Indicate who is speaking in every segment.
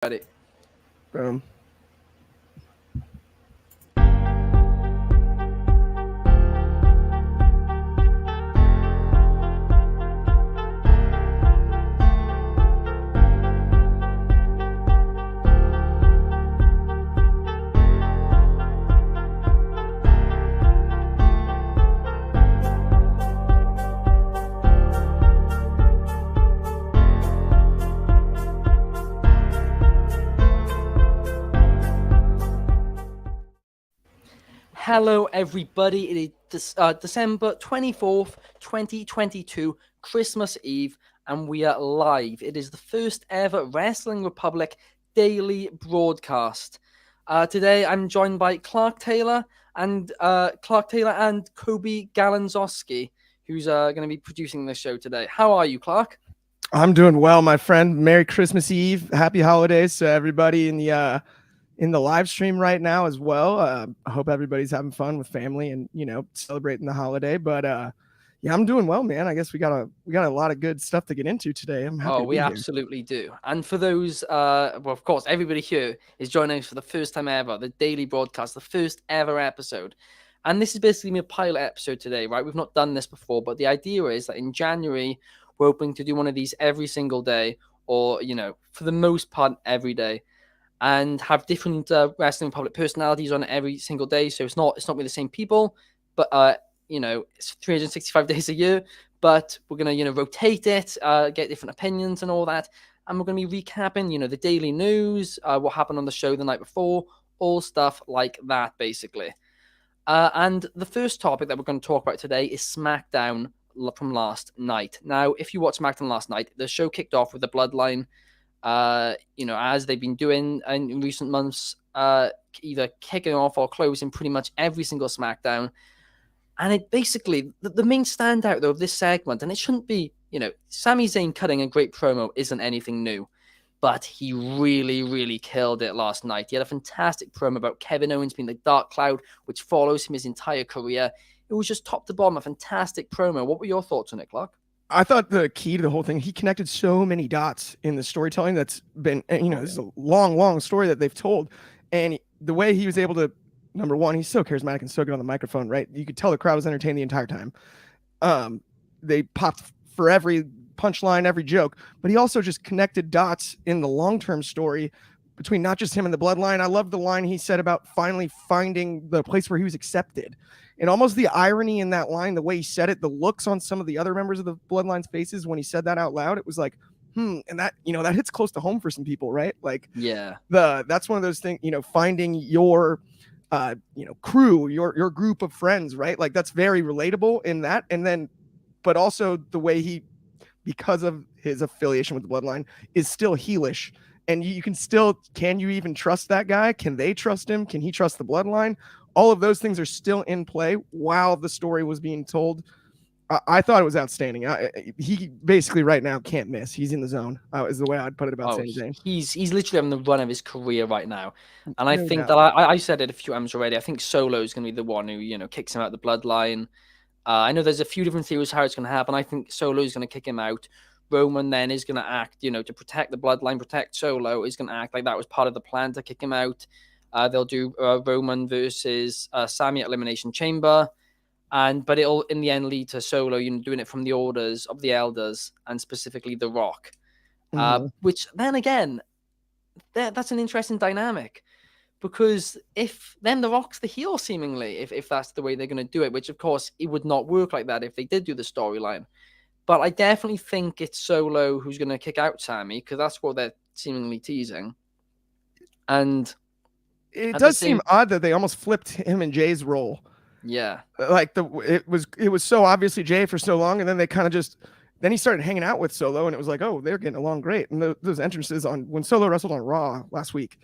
Speaker 1: Ready.
Speaker 2: Boom.
Speaker 1: Hello, everybody. It is December 24th, 2022, Christmas Eve, and we are live. It is the first ever Wrestling Republic daily broadcast. Today, I'm joined by Clark Taylor and Kobe Galanzowski, who's going to be producing the show today. How are you, Clark?
Speaker 2: I'm doing well, my friend. Merry Christmas Eve. Happy holidays to everybody in the live stream right now as well. I hope everybody's having fun with family and celebrating the holiday. But yeah, I'm doing well, man. I guess we got a lot of good stuff to get into today. I'm happy
Speaker 1: Oh,
Speaker 2: to
Speaker 1: we
Speaker 2: be here.
Speaker 1: absolutely do. And for those, well, of course, everybody here is joining us for the first time ever, the daily broadcast, the first ever episode. And this is basically a pilot episode today, right? We've not done this before, but the idea is that in January, we're hoping to do one of these every single day, or, for the most part, every day, and have different Wrestling Public personalities on it every single day. So it's not with the same people, but, it's 365 days a year. But we're going to, rotate it, get different opinions and all that. And we're going to be recapping, the daily news, what happened on the show the night before, all stuff like that, basically. And the first topic that we're going to talk about today is SmackDown from last night. Now, if you watched SmackDown last night, the show kicked off with the Bloodline, as they've been doing in recent months, either kicking off or closing pretty much every single SmackDown. And it basically, the main standout, though, of this segment, and it shouldn't be, Sami Zayn cutting a great promo isn't anything new, but he really, really killed it last night. He had a fantastic promo about Kevin Owens being the Dark Cloud, which follows him his entire career. It was just top to bottom, a fantastic promo. What were your thoughts on it, Clark?
Speaker 2: I thought the key to the whole thing, he connected so many dots in the storytelling that's been, this is a long, long story that they've told. And the way he was able to, number one, he's so charismatic and so good on the microphone, right? You could tell the crowd was entertained the entire time. They popped for every punchline, every joke, but he also just connected dots in the long-term story between not just him and the Bloodline. I love the line he said about finally finding the place where he was accepted. And almost the irony in that line, the way he said it, the looks on some of the other members of the Bloodline's faces when he said that out loud, it was like, and that, that hits close to home for some people, right? Like,
Speaker 1: yeah,
Speaker 2: that's one of those things, finding your crew, your group of friends, right? Like that's very relatable in that. And then, but also the way he, because of his affiliation with the Bloodline, is still heelish. And you can you even trust that guy? Can they trust him? Can he trust the Bloodline? All of those things are still in play while the story was being told. I thought it was outstanding. He basically right now can't miss. He's in the zone, is the way I'd put it about Sami Zayn.
Speaker 1: He's literally having the run of his career right now. And I think that I said it a few times already. I think Solo is going to be the one who, kicks him out the Bloodline. I know there's a few different theories how it's going to happen. I think Solo is going to kick him out. Roman then is going to act, to protect the Bloodline, protect Solo, is going to act like that was part of the plan to kick him out. They'll do Roman versus Sami at Elimination Chamber. But it'll in the end lead to Solo, doing it from the orders of the Elders and specifically The Rock. Which then again, that's an interesting dynamic. Because if then The Rock's the heel, seemingly, if that's the way they're going to do it, which of course it would not work like that if they did do the storyline. But I definitely think it's Solo who's going to kick out Sami, because that's what they're seemingly teasing. And
Speaker 2: it does seem odd that they almost flipped him and Jay's role.
Speaker 1: Yeah,
Speaker 2: like it was so obviously Jay for so long, and then they kind of then he started hanging out with Solo, and it was like, oh, they're getting along great. And those entrances on when Solo wrestled on Raw last week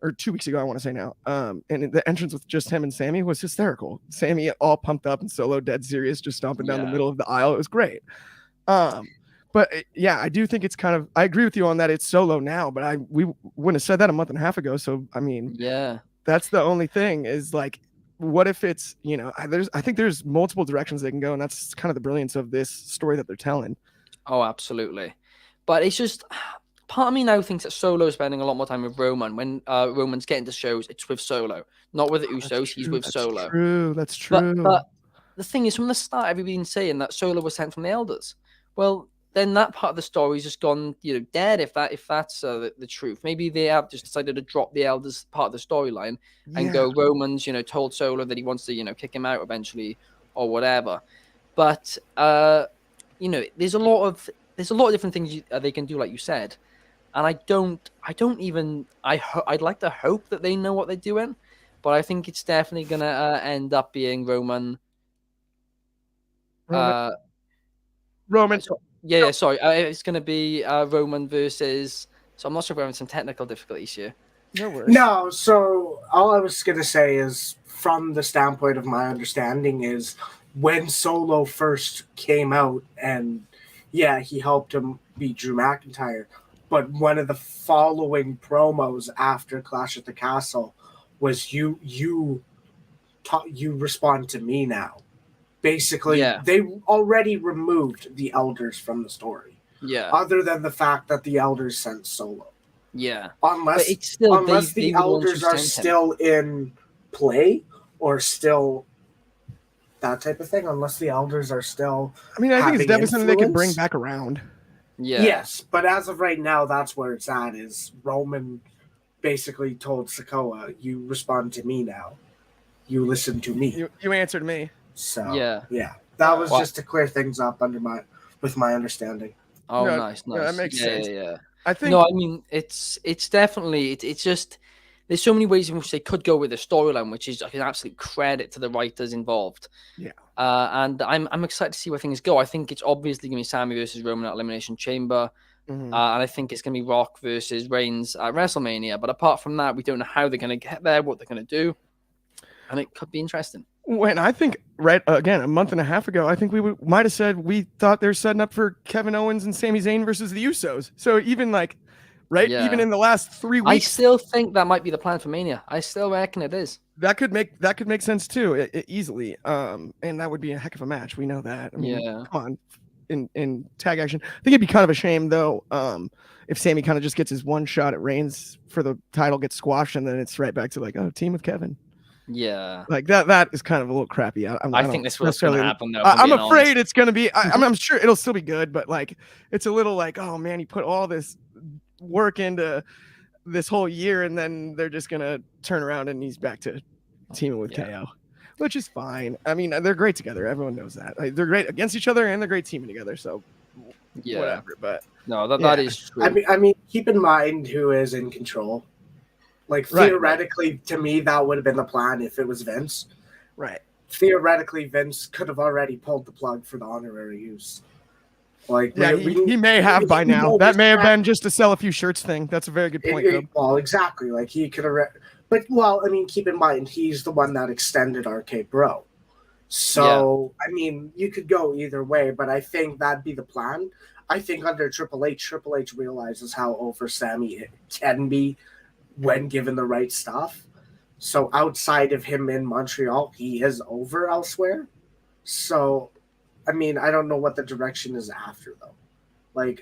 Speaker 2: or 2 weeks ago, I want to say now, and the entrance with just him and Sami was hysterical. Sami all pumped up and Solo dead serious, just stomping down the middle of the aisle. It was great. But yeah, I do think it's kind of, I agree with you on that. It's Solo now, but we wouldn't have said that a month and a half ago. So, I mean,
Speaker 1: yeah,
Speaker 2: that's the only thing is like, what if it's, I think there's multiple directions they can go. And that's kind of the brilliance of this story that they're telling.
Speaker 1: Oh, absolutely. But it's just, part of me now thinks that Solo's spending a lot more time with Roman. When Roman's getting to shows, it's with Solo, not with the Usos. He's with Solo.
Speaker 2: That's
Speaker 1: But
Speaker 2: true.
Speaker 1: the thing is, from the start, everybody's been saying that Solo was sent from the Elders. Well, then that part of the story's just gone, dead. If that's the truth, maybe they have just decided to drop the Elders part of the storyline and go Roman's, told Solo that he wants to, kick him out eventually or whatever. But there's a lot of different things they can do, like you said, and I'd like to hope that they know what they're doing, but I think it's definitely gonna end up being Roman.
Speaker 2: Roman.
Speaker 1: Sorry. It's going to be Roman versus. So I'm not sure if we're having some technical difficulties here.
Speaker 2: No worries.
Speaker 3: No, so all I was going to say is, from the standpoint of my understanding, is when Solo first came out, and he helped him beat Drew McIntyre, but one of the following promos after Clash at the Castle was you respond to me now. Basically, they already removed the Elders from the story.
Speaker 1: Yeah.
Speaker 3: Other than the fact that the Elders sent Solo.
Speaker 1: Yeah.
Speaker 3: Unless the Elders are still in play or still that type of thing. Unless the Elders are still.
Speaker 2: I mean, I think it's definitely something they can bring back around.
Speaker 1: Yeah.
Speaker 3: Yes, but as of right now, that's where it's at. Is Roman basically told Sikoa, "You respond to me now. You listen to me.
Speaker 2: You answered me."
Speaker 3: So that was just to clear things up with my understanding.
Speaker 1: Oh, nice.
Speaker 2: Yeah, that makes sense.
Speaker 1: Yeah.
Speaker 2: I think.
Speaker 1: No, I mean it's definitely it's just there's so many ways in which they could go with the storyline, which is like an absolute credit to the writers involved.
Speaker 2: Yeah.
Speaker 1: And I'm excited to see where things go. I think it's obviously going to be Sami versus Roman at Elimination Chamber. And I think it's going to be Rock versus Reigns at WrestleMania. But apart from that, we don't know how they're going to get there, what they're going to do, and it could be interesting.
Speaker 2: When I think a month and a half ago, I think we might have said we thought they're setting up for Kevin Owens and Sami Zayn versus the Usos. So even even in the last 3 weeks,
Speaker 1: I still think that might be the plan for Mania. I still reckon it is.
Speaker 2: That could make sense too, easily. And that would be a heck of a match. We know that. I mean, come on, in tag action, I think it'd be kind of a shame though, if Sami kind of just gets his one shot at Reigns for the title, gets squashed, and then it's right back to team with Kevin.
Speaker 1: Yeah,
Speaker 2: like that is kind of a little crappy. I
Speaker 1: think this was going to happen though.
Speaker 2: I'm afraid it's going to be. I'm sure it'll still be good, but it's a little oh man, you put all this work into this whole year, and then they're just going to turn around and he's back to teaming with KO, which is fine. I mean, they're great together. Everyone knows that. They're great against each other, and they're great teaming together. So whatever. But
Speaker 1: no, that is true.
Speaker 3: I mean, keep in mind who is in control. Theoretically, to me, that would have been the plan if it was Vince.
Speaker 2: Right.
Speaker 3: Theoretically, Vince could have already pulled the plug for the honorary use.
Speaker 2: He may have by now. That may have been just to sell a few shirts thing. That's a very good point.
Speaker 3: Well, exactly. He could have. But, I mean, keep in mind, he's the one that extended RK Bro. So, I mean, you could go either way, but I think that'd be the plan. I think under Triple H realizes how over Sami can be when given the right stuff. So outside of him in Montreal, he is over elsewhere. So, I mean, I don't know what the direction is after, though.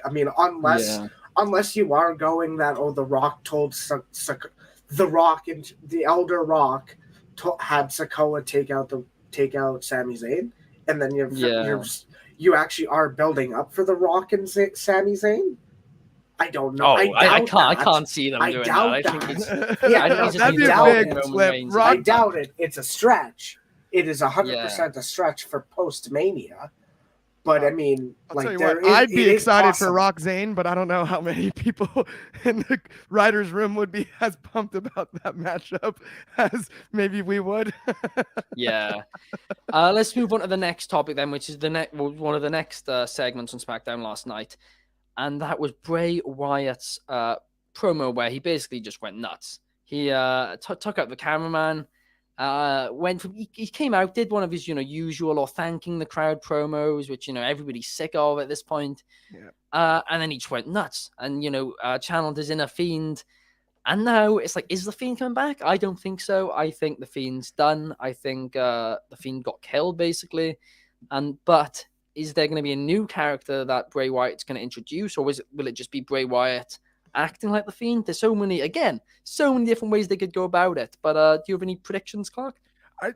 Speaker 3: I mean, unless you are going that, The Rock told The Rock and the Elder Rock had Sikoa take out Sami Zayn, and then you actually are building up for The Rock and Sami Zayn. I don't know.
Speaker 1: I can't see them doing that. I think it's
Speaker 2: that'd be a big flip.
Speaker 3: I doubt it. It's a stretch. It is 100% a stretch for post-Mania. But I mean,
Speaker 2: I'd be excited for Rock Zayn, but I don't know how many people in the writers' room would be as pumped about that matchup as maybe we would.
Speaker 1: Let's move on to the next topic then, which is one of the next segments on SmackDown last night. And that was Bray Wyatt's promo, where he basically just went nuts. He took out the cameraman, he came out, did one of his usual or thanking the crowd promos, which everybody's sick of at this point. And then he just went nuts and channeled his inner Fiend. And now it's is the Fiend coming back? I don't think so. I think the Fiend's done. I think the Fiend got killed basically. But is there going to be a new character that Bray Wyatt's going to introduce, or will it just be Bray Wyatt acting like the Fiend. There's so many different ways they could go about it. But do you have any predictions, Clark?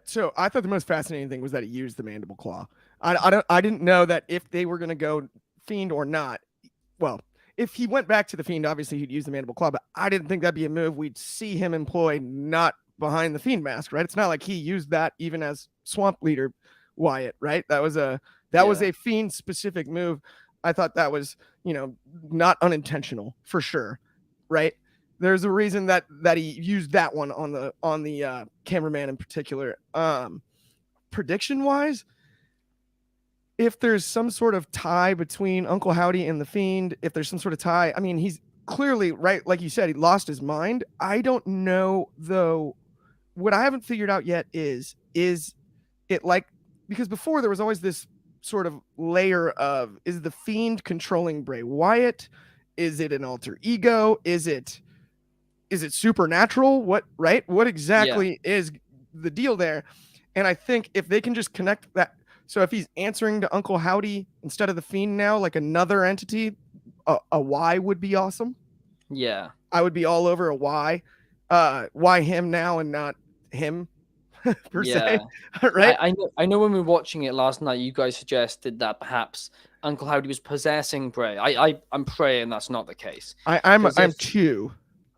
Speaker 2: So I thought the most fascinating thing was that he used the mandible claw. I didn't know that if they were going to go Fiend or not. Well, if he went back to the Fiend, obviously he'd use the mandible claw, but I didn't think that'd be a move we'd see him employ not behind the Fiend mask, right? It's not like he used that even as Swamp Leader Wyatt, right? That was a Fiend specific move. I thought that was, not unintentional for sure, right? There's a reason that he used that one on the cameraman in particular. Prediction wise, if there's some sort of tie between Uncle Howdy and the Fiend, if there's some sort of tie, I mean, he's clearly, right, like you said, he lost his mind. I don't know though. What I haven't figured out yet is it like, because before there was always this sort of layer of, is the Fiend controlling Bray Wyatt? Is it an alter ego? Is it supernatural? What exactly is the deal there? And I think if they can just connect that, so if he's answering to Uncle Howdy instead of the Fiend now, like another entity, a Y would be awesome.
Speaker 1: Yeah,
Speaker 2: I would be all over a Y. Why him now and not him per se? Right?
Speaker 1: I know when we were watching it last night, you guys suggested that perhaps Uncle Howdy was possessing Bray. I'm praying that's not the case.
Speaker 2: I'm too.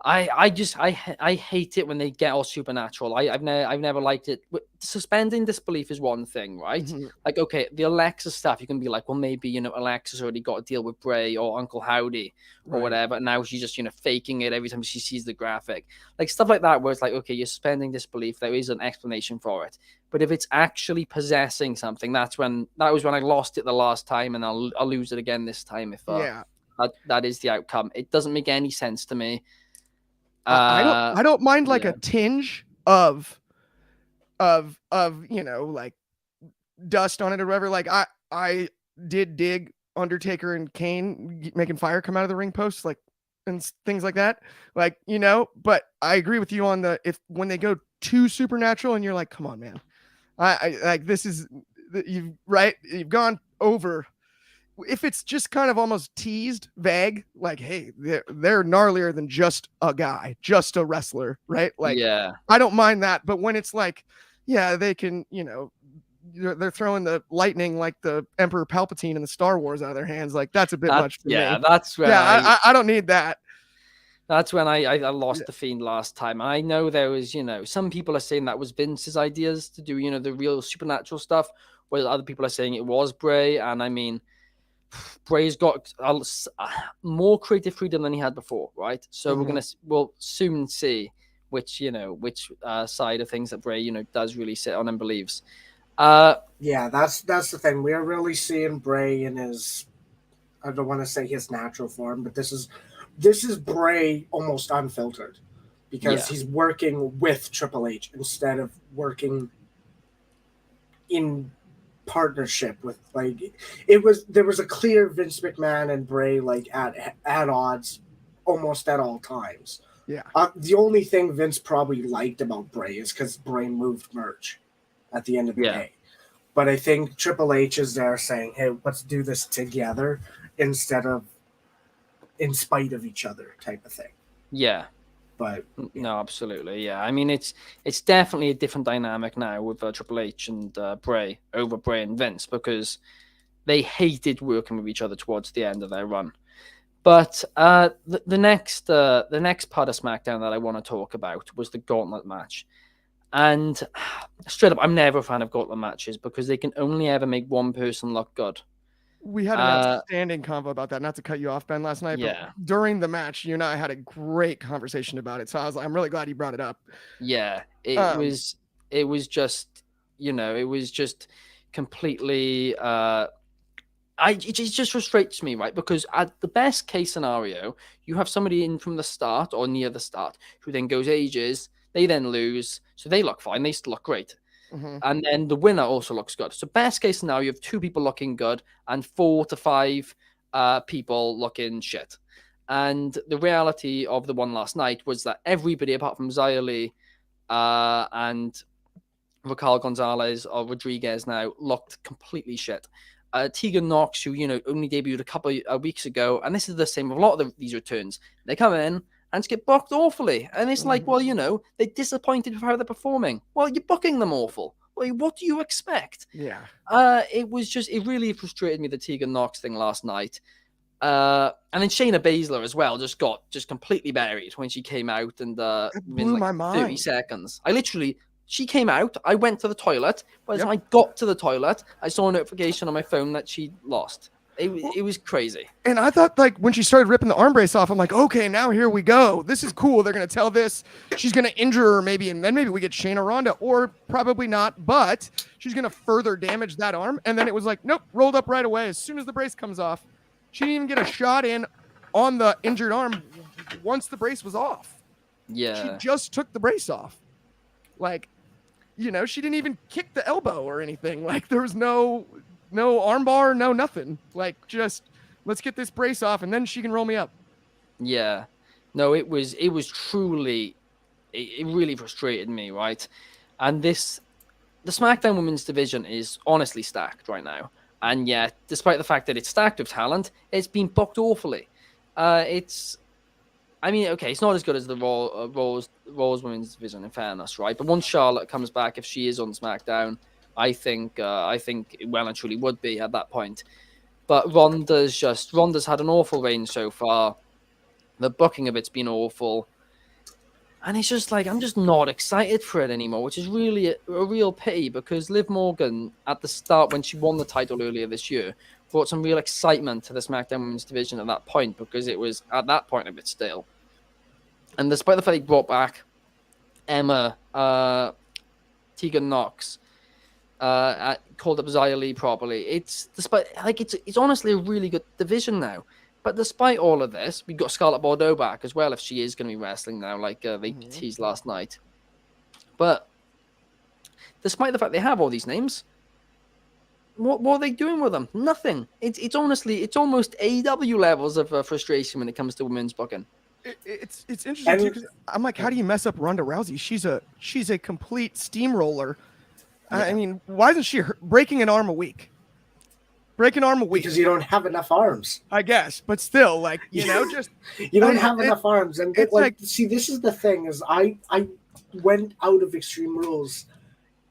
Speaker 1: I hate it when they get all supernatural. I've never liked it. Suspending disbelief is one thing, right?
Speaker 2: Mm-hmm.
Speaker 1: Like, okay, the Alexa stuff, you can be like, well, maybe, Alexa's already got to deal with Bray or Uncle Howdy or whatever. And now she's just, faking it every time she sees the graphic. Like stuff like that, where it's like, okay, you're suspending disbelief. There is an explanation for it. But if it's actually possessing something, that was when I lost it the last time, and I'll lose it again this time if that is the outcome. It doesn't make any sense to me.
Speaker 2: I don't mind like a tinge of like dust on it or whatever. Like I did dig Undertaker and Kane making fire come out of the ring posts, like, and things like that. Like, but I agree with you on when they go too supernatural and you're like, come on, man. I like, this is you've gone over. If it's just kind of almost teased, vague, like, hey, they're gnarlier than just a guy, just a wrestler, right? Like,
Speaker 1: yeah,
Speaker 2: I don't mind that. But when it's like, yeah, they can, they're throwing the lightning like the Emperor Palpatine in the Star Wars out of their hands, like, that's a bit much for me.
Speaker 1: That's when
Speaker 2: I don't need that.
Speaker 1: That's when I lost the Fiend last time. I know there was, some people are saying that was Vince's ideas to do, the real supernatural stuff, whereas other people are saying it was Bray. And I mean, Bray's got more creative freedom than he had before, right? So we'll soon see which side of things that Bray does really sit on and believes.
Speaker 3: Yeah, that's the thing. We are really seeing Bray in his, I don't want to say his natural form, but this is Bray almost unfiltered, because he's working with Triple H instead of working in partnership with, like, there was a clear Vince McMahon and Bray, like, at odds almost at all times.
Speaker 2: Yeah.
Speaker 3: The only thing Vince probably liked about Bray is because Bray moved merch at the end of the day. But I think Triple H is there saying, hey, let's do this together instead of in spite of each other type of thing.
Speaker 1: Yeah.
Speaker 3: But
Speaker 1: no, absolutely, yeah. I mean, it's definitely a different dynamic now with Triple H and Bray over Bray and Vince, because they hated working with each other towards the end of their run. But the next part of SmackDown that I want to talk about was the Gauntlet match. And straight up, I'm never a fan of Gauntlet matches because they can only ever make one person look good.
Speaker 2: We had an outstanding convo about that. Not to cut you off, Ben, last night, but during the match, you and I had a great conversation about it. So I was like, I'm really glad you brought it up.
Speaker 1: Yeah, it was just, it was just completely. It just frustrates me, right? Because at the best case scenario, you have somebody in from the start or near the start who then goes ages. They then lose, so they look fine. They still look great. Mm-hmm. And then the winner also looks good. So best case scenario, you have 2 people looking good and 4 to 5 people looking shit. And the reality of the one last night was that everybody, apart from Xia Li and Raquel Gonzalez or Rodriguez now, looked completely shit. Tegan Knox, who, only debuted a couple of weeks ago, and this is the same with a lot of these returns. They come in and just get booked awfully. And it's like, well, they're disappointed with how they're performing. Well, you're booking them awful. Well, what do you expect?
Speaker 2: Yeah.
Speaker 1: It really frustrated me, the Tegan Knox thing last night. And then Shayna Baszler as well got completely buried when she came out, and
Speaker 2: blew my mind.
Speaker 1: 30 seconds. She came out, I went to the toilet. By the time I got to the toilet, I saw a notification on my phone that she lost. It was crazy.
Speaker 2: And I thought, like, when she started ripping the arm brace off, I'm like, okay, now here we go. This is cool. They're going to tell this. She's going to injure her maybe, and then maybe we get Shayna Ronda, or probably not, but she's going to further damage that arm. And then it was like, nope, rolled up right away. As soon as the brace comes off, she didn't even get a shot in on the injured arm once the brace was off.
Speaker 1: Yeah.
Speaker 2: She just took the brace off. Like, she didn't even kick the elbow or anything. Like, there was no armbar, no nothing. Like, just let's get this brace off and then she can roll me up.
Speaker 1: Yeah. No, it was truly, it really frustrated me, right? And the SmackDown Women's division is honestly stacked right now. And yet, despite the fact that it's stacked with talent, it's been booked awfully. It's not as good as the Raw's Women's division, in fairness, right? But once Charlotte comes back, if she is on SmackDown, I think it well and truly would be at that point. But Ronda's had an awful reign so far. The booking of it's been awful. And it's just like, I'm just not excited for it anymore, which is really a real pity, because Liv Morgan, at the start, when she won the title earlier this year, brought some real excitement to the SmackDown Women's division at that point, because it was at that point a bit stale. And despite the fact they brought back Emma, Tegan Knox, called up Xia Li properly, it's honestly a really good division now. But despite all of this, we've got Scarlett Bordeaux back as well, if she is going to be wrestling now, like they teased last night. But despite the fact they have all these names, what are they doing with them? Nothing. It's almost AEW levels of frustration when it comes to women's booking.
Speaker 2: It's interesting too, because I'm like, how do you mess up Ronda Rousey? She's a complete steamroller. Yeah. I mean, why isn't she breaking an arm a week? Because
Speaker 3: you don't have enough arms,
Speaker 2: I guess. But still, like, just
Speaker 3: you don't have enough arms, and see, this is the thing: is I went out of Extreme Rules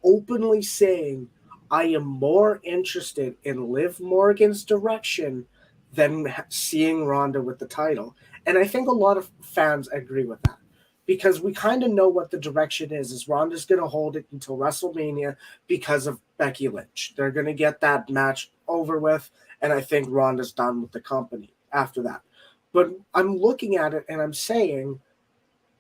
Speaker 3: openly saying I am more interested in Liv Morgan's direction than seeing Ronda with the title, and I think a lot of fans agree with that. Because we kind of know what the direction is Ronda's going to hold it until WrestleMania because of Becky Lynch. They're going to get that match over with, and I think Ronda's done with the company after that. But I'm looking at it and I'm saying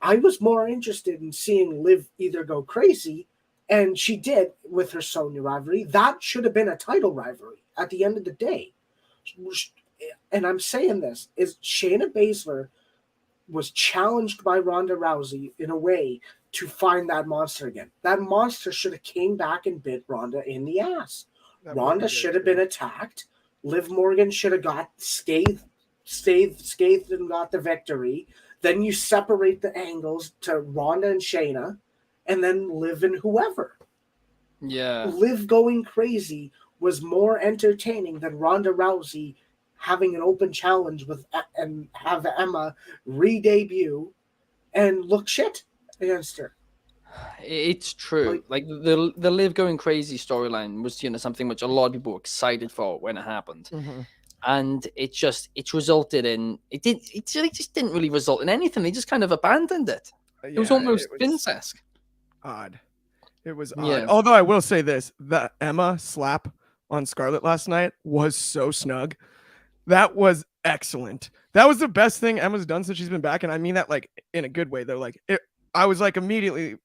Speaker 3: I was more interested in seeing Liv either go crazy, and she did with her Sonya rivalry. That should have been a title rivalry at the end of the day. And I'm saying this is Shayna Baszler was challenged by Ronda Rousey in a way to find that monster again. That monster should have came back and bit Ronda in the ass. Ronda should have been attacked. Liv Morgan should have got scathed and got the victory. Then you separate the angles to Ronda and Shayna, and then Liv and whoever.
Speaker 1: Yeah.
Speaker 3: Liv going crazy was more entertaining than Ronda Rousey having an open challenge and have Emma re-debut and look shit against her.
Speaker 1: It's true. Like the Liv going crazy storyline was, something which a lot of people were excited for when it happened.
Speaker 2: Mm-hmm.
Speaker 1: And it resulted in it just didn't really result in anything. They just kind of abandoned it. It was almost Vince-esque.
Speaker 2: Odd. It was odd. Yeah. Although I will say this, the Emma slap on Scarlett last night was so snug. That was excellent. That was the best thing Emma's done since she's been back. And I mean that like in a good way though. Like I was like immediately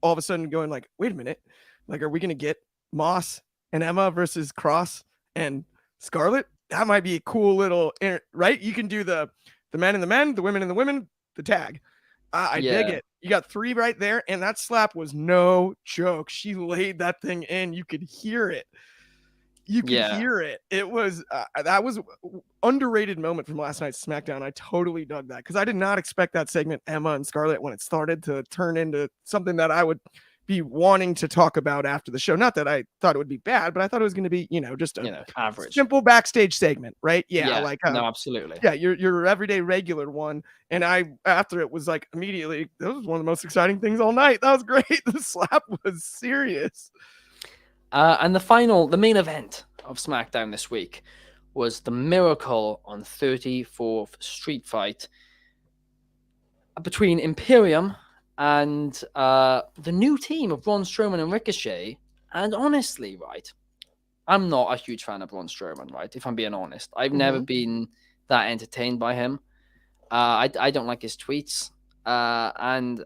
Speaker 2: all of a sudden going like, wait a minute. Like, are we going to get Moss and Emma versus Cross and Scarlett? That might be a cool little, right? You can do the men and the men, the women and the women, the tag. I dig it. You got 3 right there. And that slap was no joke. She laid that thing in. You could hear it. You could hear it. It was that was underrated moment from last night's SmackDown. I totally dug that because I did not expect that segment, Emma and Scarlett, when it started to turn into something that I would be wanting to talk about after the show. Not that I thought it would be bad, but I thought it was going to be, just a
Speaker 1: average,
Speaker 2: simple backstage segment, right? Yeah,
Speaker 1: like no, absolutely.
Speaker 2: Yeah, your everyday regular one. And after it was like immediately, that was one of the most exciting things all night. That was great. The slap was serious.
Speaker 1: And the main event of SmackDown this week was the Miracle on 34th Street fight between Imperium and the new team of Braun Strowman and Ricochet. And honestly, right, I'm not a huge fan of Braun Strowman, right? If I'm being honest, I've never been that entertained by him. I don't like his tweets. And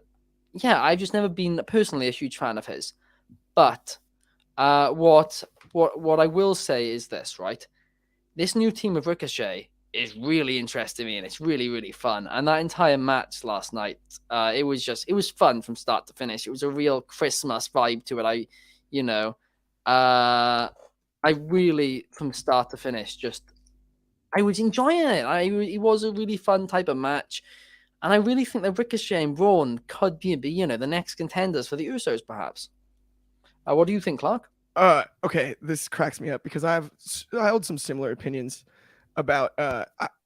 Speaker 1: yeah, I've just never been personally a huge fan of his. But what I will say is this, right? This new team of Ricochet is really interesting me, and it's really, really fun. And that entire match last night, it was fun from start to finish. It was a real Christmas vibe to it. I really, from start to finish, I was enjoying it. It was a really fun type of match. And I really think that Ricochet and Braun could be, the next contenders for the Usos, perhaps. What do you think, Clark?
Speaker 2: Okay, this cracks me up because I hold some similar opinions about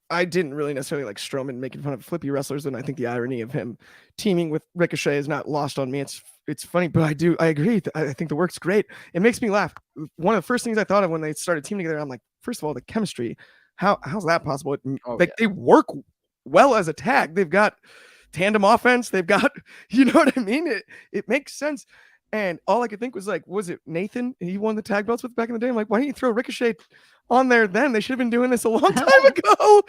Speaker 2: I didn't really necessarily like Strowman making fun of flippy wrestlers, and I think the irony of him teaming with Ricochet is not lost on me. It's funny, but I agree. I think the work's great. It makes me laugh. One of the first things I thought of when they started teaming together, I'm like, first of all, the chemistry. How's that possible? They work well as a tag. They've got tandem offense. They've got, you know what I mean? It makes sense. And all I could think was like, was it Nathan? He won the tag belts with back in the day. I'm like, why didn't you throw Ricochet on there then? They should have been doing this a long time ago.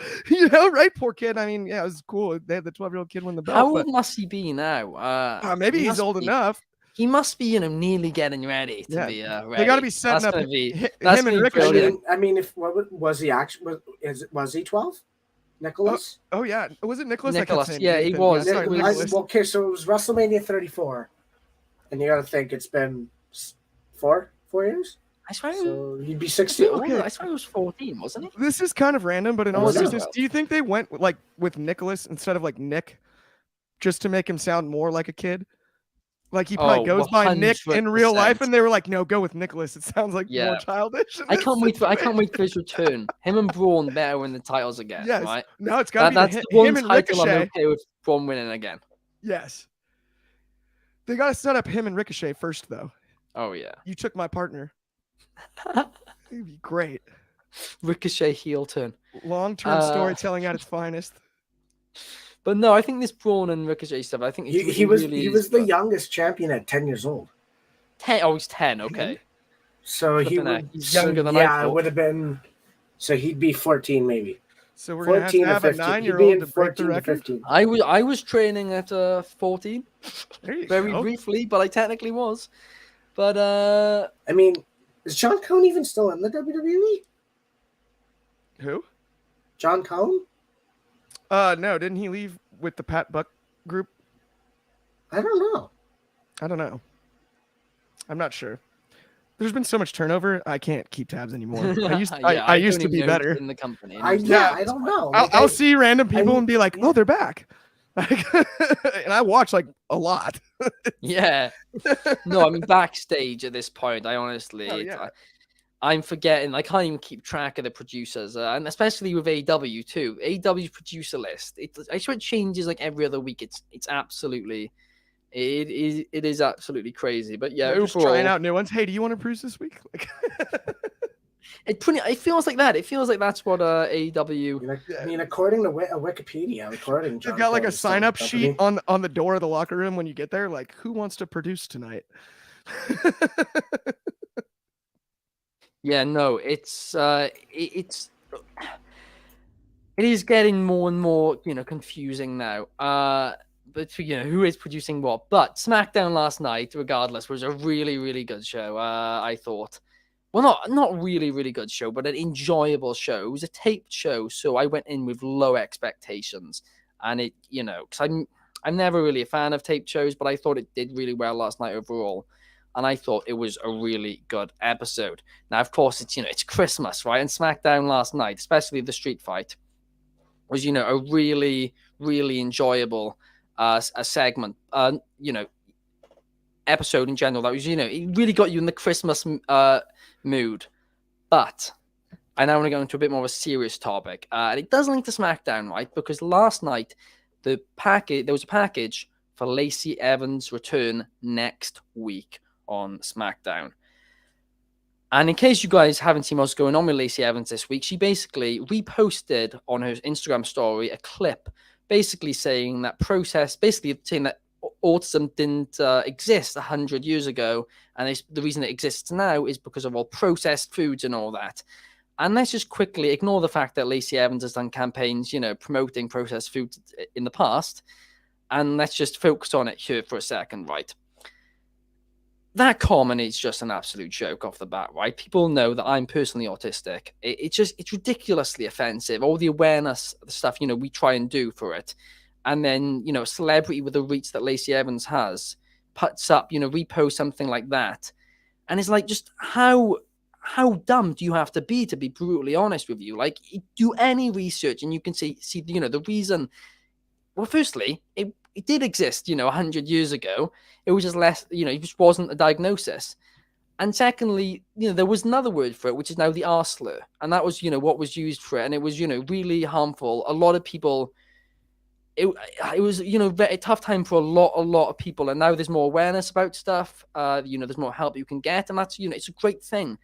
Speaker 2: Right? Poor kid. I mean, yeah, it was cool. They had the 12-year-old kid win the belt.
Speaker 1: How old must he be now?
Speaker 2: Maybe he's old enough.
Speaker 1: He must be, nearly getting ready to be ready.
Speaker 2: They got to be setting up him and
Speaker 3: Ricochet. I mean, if was he actually was he 12? Nicholas?
Speaker 2: Oh yeah, was it Nicholas?
Speaker 1: Nicholas, yeah, he was.
Speaker 3: Okay, so it was WrestleMania 34. And you got to think it's been 4 years.
Speaker 1: I swear.
Speaker 3: So he'd be 16.
Speaker 1: Okay. I swear he was 14, wasn't he?
Speaker 2: This is kind of random, but in all seriousness, do you think they went like with Nicholas instead of like Nick, just to make him sound more like a kid? Like he probably goes 100%. By Nick in real life, and they were like, "No, go with Nicholas. It sounds like more childish."
Speaker 1: I can't wait for his return. Him and Braun better win the titles again. Yes. Right?
Speaker 2: No, it's got to be him and Ricochet. I'm
Speaker 1: okay with Braun winning again.
Speaker 2: Yes. They got to set up him and Ricochet first, though.
Speaker 1: Oh, yeah.
Speaker 2: You took my partner. It'd be great.
Speaker 1: Ricochet heel turn.
Speaker 2: Long-term storytelling at its finest.
Speaker 1: But no, I think this Braun and Ricochet stuff, I think
Speaker 3: he was the youngest champion at 10 years old.
Speaker 1: 10? Oh, he's 10. Okay.
Speaker 3: So he's younger than I thought. It would have been. So he'd be 14, maybe.
Speaker 2: So we're going to have a 9-year-old to break the record?
Speaker 1: I was training at 14, very briefly, but I technically was. But,
Speaker 3: I mean, is John Cone even still in the WWE?
Speaker 2: Who?
Speaker 3: John Cone?
Speaker 2: No, didn't he leave with the Pat Buck group?
Speaker 3: I don't know.
Speaker 2: I'm not sure. There's been so much turnover, I can't keep tabs anymore. I used to be better
Speaker 1: in the company.
Speaker 3: I don't know.
Speaker 2: I'll see random people and be like, "Oh, they're back," and I watch like a lot.
Speaker 1: Yeah. No, I mean backstage at this point, I honestly, I'm forgetting. I can't even keep track of the producers, and especially with AEW too. AEW's producer list, I swear it changes like every other week. It's absolutely. It is absolutely crazy, but yeah,
Speaker 2: just trying out new ones. Hey, do you want to produce this week? Like,
Speaker 1: it feels like that. It feels like that's what AEW.
Speaker 3: I mean, according to Wikipedia,
Speaker 2: they've got like a sign-up sheet on the door of the locker room when you get there. Like, who wants to produce tonight?
Speaker 1: Yeah, no, it is getting more and more confusing now. But who is producing what? But SmackDown last night, regardless, was a really, really good show. I thought, well, not really, really good show, but an enjoyable show. It was a taped show, so I went in with low expectations, and it, because I'm never really a fan of taped shows, but I thought it did really well last night overall, and I thought it was a really good episode. Now, of course, it's Christmas, right? And SmackDown last night, especially the street fight, was a really, really enjoyable. A segment, episode in general that was, it really got you in the Christmas mood. But I now want to go into a bit more of a serious topic. And it does link to SmackDown, right? Because last night, there was a package for Lacey Evans' return next week on SmackDown. And in case you guys haven't seen what's going on with Lacey Evans this week, she basically reposted on her Instagram story a clip basically saying that autism didn't exist 100 years ago. And the reason it exists now is because of all processed foods and all that. And let's just quickly ignore the fact that Lacey Evans has done campaigns, promoting processed foods in the past. And let's just focus on it here for a second, right? That comment is just an absolute joke off the bat, right? People know that I'm personally autistic. It's ridiculously offensive. All the awareness, the stuff, we try and do for it. And then, a celebrity with the reach that Lacey Evans has puts up, repost something like that. And it's like, just how dumb do you have to be brutally honest with you? Like, do any research and you can see, the reason. Well, firstly, it did exist, 100 years ago. It was just less, it just wasn't a diagnosis. And secondly, there was another word for it, which is now the R slur. And that was, what was used for it. And it was, really harmful. A lot of people, it was, a tough time for a lot of people. And now there's more awareness about stuff. There's more help you can get. And that's, it's a great thing.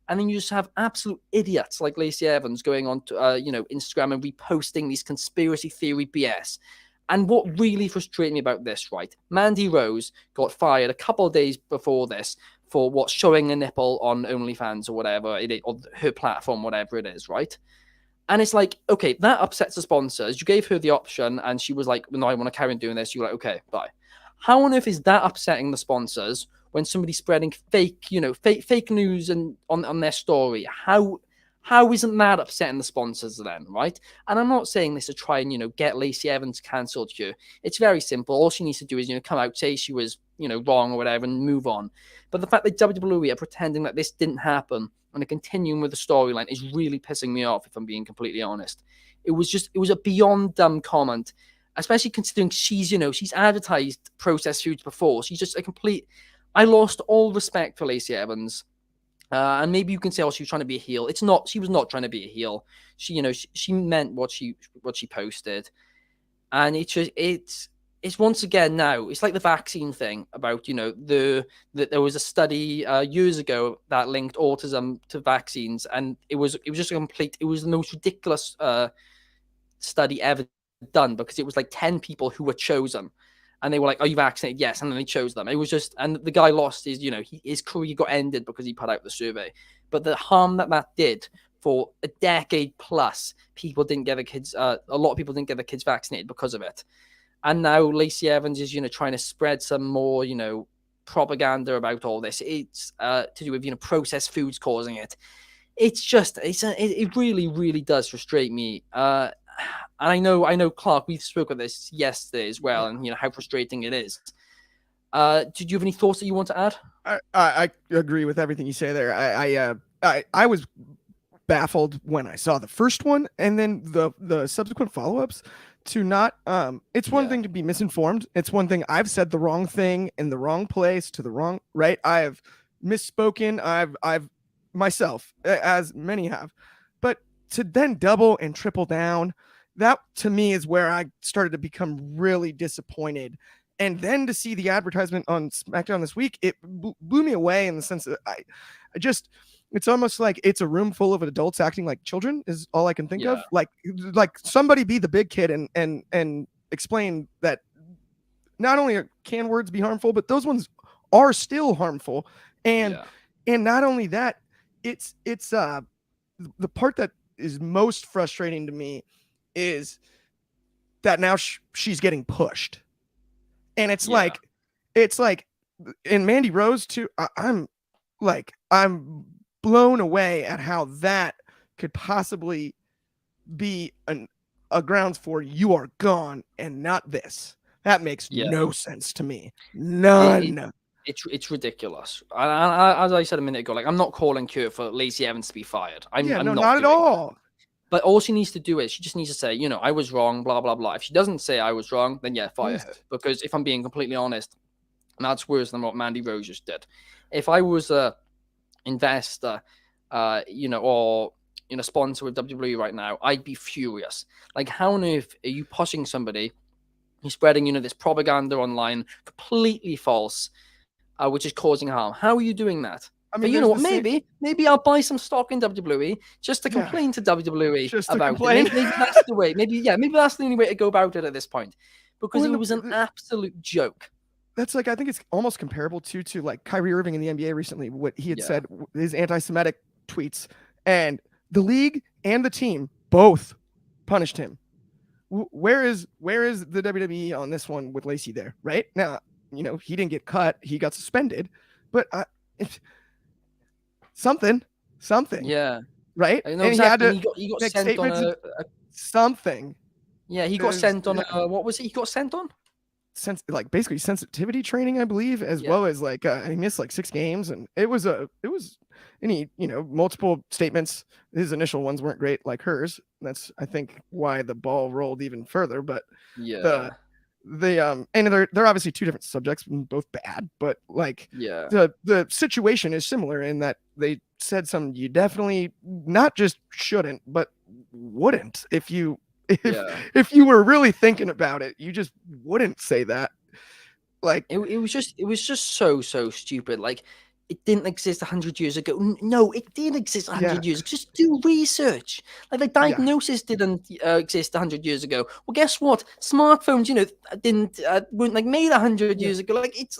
Speaker 1: And then you just have absolute idiots like Lacey Evans going on to, Instagram and reposting these conspiracy theory BS. And what really frustrated me about this, right? Mandy Rose got fired a couple of days before this for showing a nipple on OnlyFans or whatever it is, or her platform, whatever it is, right? And it's like, okay, that upsets the sponsors. You gave her the option and she was like, no, I want to carry on doing this. You're like, okay, bye. How on earth is that upsetting the sponsors when somebody's spreading fake news and on their story? How isn't that upsetting the sponsors then, right? And I'm not saying this to try and, get Lacey Evans cancelled here. It's very simple. All she needs to do is, come out, say she was, wrong or whatever and move on. But the fact that WWE are pretending that this didn't happen and are continuing with the storyline is really pissing me off, if I'm being completely honest. It was a beyond dumb comment, especially considering she's advertised processed foods before. She's just a complete... I lost all respect for Lacey Evans. And maybe you can say, oh, she was trying to be a heel. It's not. She was not trying to be a heel. She meant what she posted, and it's once again now. It's like the vaccine thing about that there was a study years ago that linked autism to vaccines, and it was just a complete. It was the most ridiculous study ever done because it was like 10 people who were chosen. And they were like, are you vaccinated? Yes. And then they chose them. It was just, and the guy lost his career got ended because he put out the survey. But the harm that did for a decade plus, people didn't get their kids, a lot of people didn't get their kids vaccinated because of it. And now Lacey Evans is, trying to spread some more, propaganda about all this. It's to do with, processed foods causing it. It's just, it really, really does frustrate me. And I know, Clark, we spoke about this yesterday as well, and how frustrating it is. Did you have any thoughts that you want to add?
Speaker 2: I agree with everything you say there. I was baffled when I saw the first one, and then the subsequent follow-ups to not. It's one thing to be misinformed. It's one thing I've said the wrong thing in the wrong place to the wrong right. I have misspoken. I've myself, as many have, but to then double and triple down. That to me is where I started to become really disappointed. And then to see the advertisement on SmackDown this week, it blew me away in the sense that I just, it's almost like it's a room full of adults acting like children is all I can think of. Like somebody be the big kid and explain that not only can words be harmful, but those ones are still harmful. And not only that, it's the part that is most frustrating to me is that now she's getting pushed, and it's like in Mandy Rose too. I'm blown away at how that could possibly be a grounds for you are gone and not this. That makes no sense to me. None.
Speaker 1: It's ridiculous. As I said a minute ago, I'm not calling Kurt for Lacey Evans to be fired. I'm not
Speaker 2: at all.
Speaker 1: But all she needs to do is she just needs to say, I was wrong, blah, blah, blah. If she doesn't say I was wrong, then fire her. Because if I'm being completely honest, And that's worse than what Mandy Rose just did. If I was a investor, or sponsor with WWE right now, I'd be furious. Like, how on earth are you pushing somebody? You're spreading, this propaganda online, completely false, which is causing harm. How are you doing that?
Speaker 2: I
Speaker 1: But
Speaker 2: mean,
Speaker 1: you know what?
Speaker 2: there's
Speaker 1: Maybe I'll buy some stock in WWE just to
Speaker 2: Yeah.
Speaker 1: complain to WWE
Speaker 2: Just to
Speaker 1: about
Speaker 2: complain.
Speaker 1: it. Maybe that's the way. Maybe that's the only way to go about it at this point, because
Speaker 2: Well,
Speaker 1: it was an absolute joke.
Speaker 2: That's like, I think it's almost comparable to like Kyrie Irving in the NBA recently, what he had
Speaker 1: Yeah.
Speaker 2: said, his anti-Semitic tweets, and the league and the team both punished him. Where is the WWE on this one with Lacey there? Right now, he didn't get cut, he got suspended, but something,
Speaker 1: Yeah,
Speaker 2: right?
Speaker 1: I know
Speaker 2: And
Speaker 1: exactly.
Speaker 2: he had to
Speaker 1: He got
Speaker 2: make
Speaker 1: sent on
Speaker 2: statements
Speaker 1: a
Speaker 2: something.
Speaker 1: yeah. He got
Speaker 2: There's-
Speaker 1: sent on
Speaker 2: yeah.
Speaker 1: what was it? He got sent on.
Speaker 2: Like basically sensitivity training, I believe, as
Speaker 1: Yeah.
Speaker 2: well as like he missed like 6 games, and it was any multiple statements. His initial ones weren't great like hers. That's, I think, why the ball rolled even further. But
Speaker 1: Yeah,
Speaker 2: and they're obviously two different subjects, both bad, but like
Speaker 1: yeah,
Speaker 2: the situation is similar in that they said something you definitely not just shouldn't but wouldn't if you were really thinking about it. You just wouldn't say that. Like
Speaker 1: it was just so stupid. Like, it didn't exist 100 years ago. No, it did exist 100 years ago. Just do research. Like, the diagnosis didn't exist 100 years ago. Well, guess what? Smartphones, weren't like made 100 years ago. Like, it's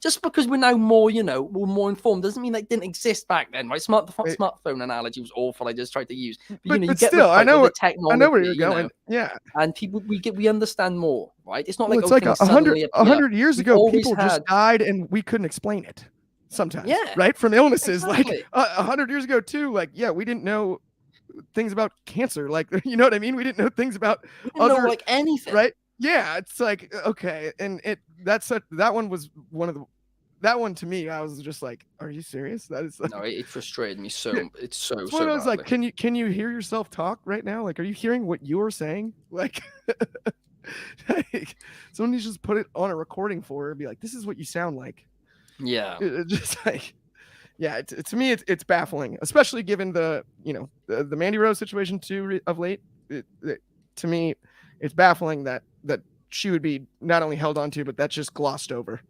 Speaker 1: just because we're now more, we're more informed doesn't mean that didn't exist back then, right? Smartphone analogy was awful. I just tried to use,
Speaker 2: but
Speaker 1: you get
Speaker 2: still,
Speaker 1: I know
Speaker 2: where you're going. Yeah,
Speaker 1: and people we understand more, right? It's not like
Speaker 2: it's like
Speaker 1: things suddenly appear.
Speaker 2: 100 years
Speaker 1: We've
Speaker 2: ago,
Speaker 1: always
Speaker 2: people just
Speaker 1: had-
Speaker 2: died and we couldn't explain it. Sometimes,
Speaker 1: Yeah,
Speaker 2: right, from illnesses.
Speaker 1: exactly.
Speaker 2: Like 100 years ago too, like we didn't know things about cancer, like you know what I mean, we didn't know things about
Speaker 1: We didn't know like anything,
Speaker 2: right? Yeah, it's like, okay, and that one was one of the, that one to me, I was just like, are you serious? That is like,
Speaker 1: no, it frustrated me so. It's so
Speaker 2: it's one of those, like,
Speaker 1: badly.
Speaker 2: can you hear yourself talk right now? Like, are you hearing what you're saying? Like, someone needs to just put it on a recording for her and be like, this is what you sound like.
Speaker 1: Yeah,
Speaker 2: just like, yeah, to me it's baffling, especially given the the Mandy Rose situation too of late. To me, it's baffling that she would be not only held on to, but that's just glossed over.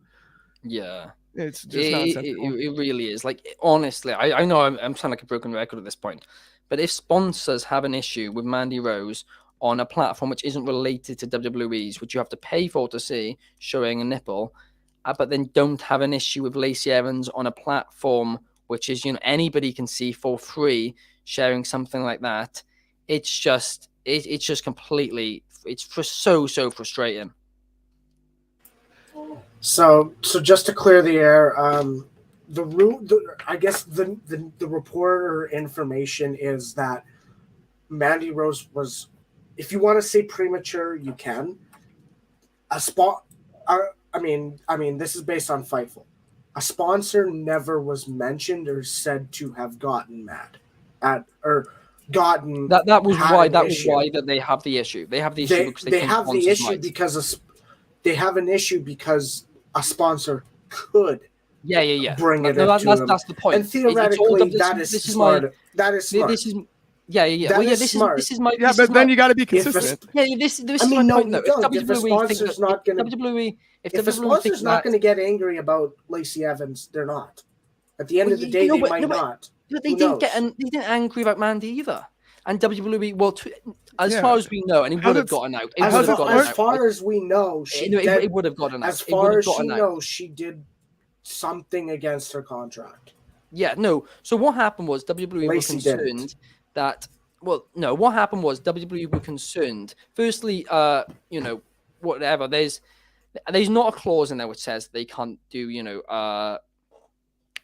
Speaker 1: yeah.
Speaker 2: It's just nonsensical.
Speaker 1: It really is. Like, honestly, I know I'm sounding like a broken record at this point, but if sponsors have an issue with Mandy Rose on a platform which isn't related to WWE's, which you have to pay for to see, showing a nipple, but then don't have an issue with Lacey Evans on a platform which is anybody can see for free, sharing something like that, it's just completely, it's so frustrating.
Speaker 3: So just to clear the air, I guess the reporter information is that Mandy Rose was, if you want to say premature, you can. I mean, this is based on Fightful. A sponsor never was mentioned or said to have gotten mad gotten.
Speaker 1: That was why
Speaker 3: that
Speaker 1: they have the issue. They have the issue because
Speaker 3: they have the issue because they have an issue because a sponsor could bring it up to them.
Speaker 1: That's the point.
Speaker 3: And theoretically, that is smart.
Speaker 1: This is my
Speaker 2: yeah, but then you got to be consistent.
Speaker 1: This is my point though.
Speaker 3: If a sponsor's not going to, if a sponsor's not going to get angry about Lacey Evans, they're not. At the end of the day, they might not.
Speaker 1: But they didn't they didn't angry about Mandy either. And WWE, well, as far as we know, and it would have gotten out.
Speaker 3: As far as we know,
Speaker 1: it would have gotten out.
Speaker 3: As far as she knows, she did something against her contract.
Speaker 1: Yeah, no. So what happened was WWE were concerned that. Well, no. What happened was WWE were concerned. Firstly, whatever. There's not a clause in there which says they can't do,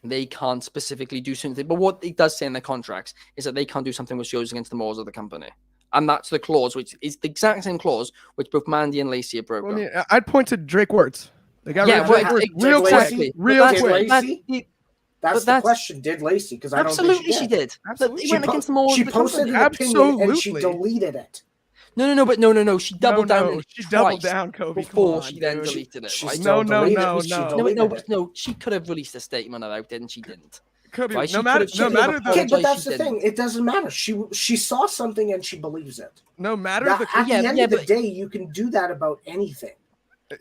Speaker 1: they can't specifically do something. But what it does say in their contracts is that they can't do something which goes against the morals of the company. And that's the clause, which is the exact same clause which both Mandy and Lacey have broken.
Speaker 2: Well, I mean, I'd point to Drake Wirtz. They got
Speaker 3: real quick. That's the question. Did Lacey? Because I don't think
Speaker 1: she did. Absolutely, it went against the morals
Speaker 3: she
Speaker 1: of the
Speaker 3: posted
Speaker 1: company.
Speaker 3: an opinion and she deleted it.
Speaker 1: No. She doubled down.
Speaker 2: No,
Speaker 1: on
Speaker 2: she
Speaker 1: it
Speaker 2: doubled
Speaker 1: twice
Speaker 2: down, Kobe.
Speaker 1: before
Speaker 2: Come on,
Speaker 1: she then
Speaker 2: dude.
Speaker 1: deleted it.
Speaker 3: She
Speaker 1: Right?
Speaker 3: still
Speaker 2: No.
Speaker 3: deleted it. She deleted it.
Speaker 1: No. She could have released a statement about it, and she didn't.
Speaker 2: Kobe,
Speaker 1: Right?
Speaker 2: no matter
Speaker 3: Okay,
Speaker 2: the
Speaker 3: but that's the thing. It doesn't matter. She saw something and she believes it.
Speaker 2: no matter
Speaker 3: At
Speaker 2: the
Speaker 3: the end of the day, you can do that about anything.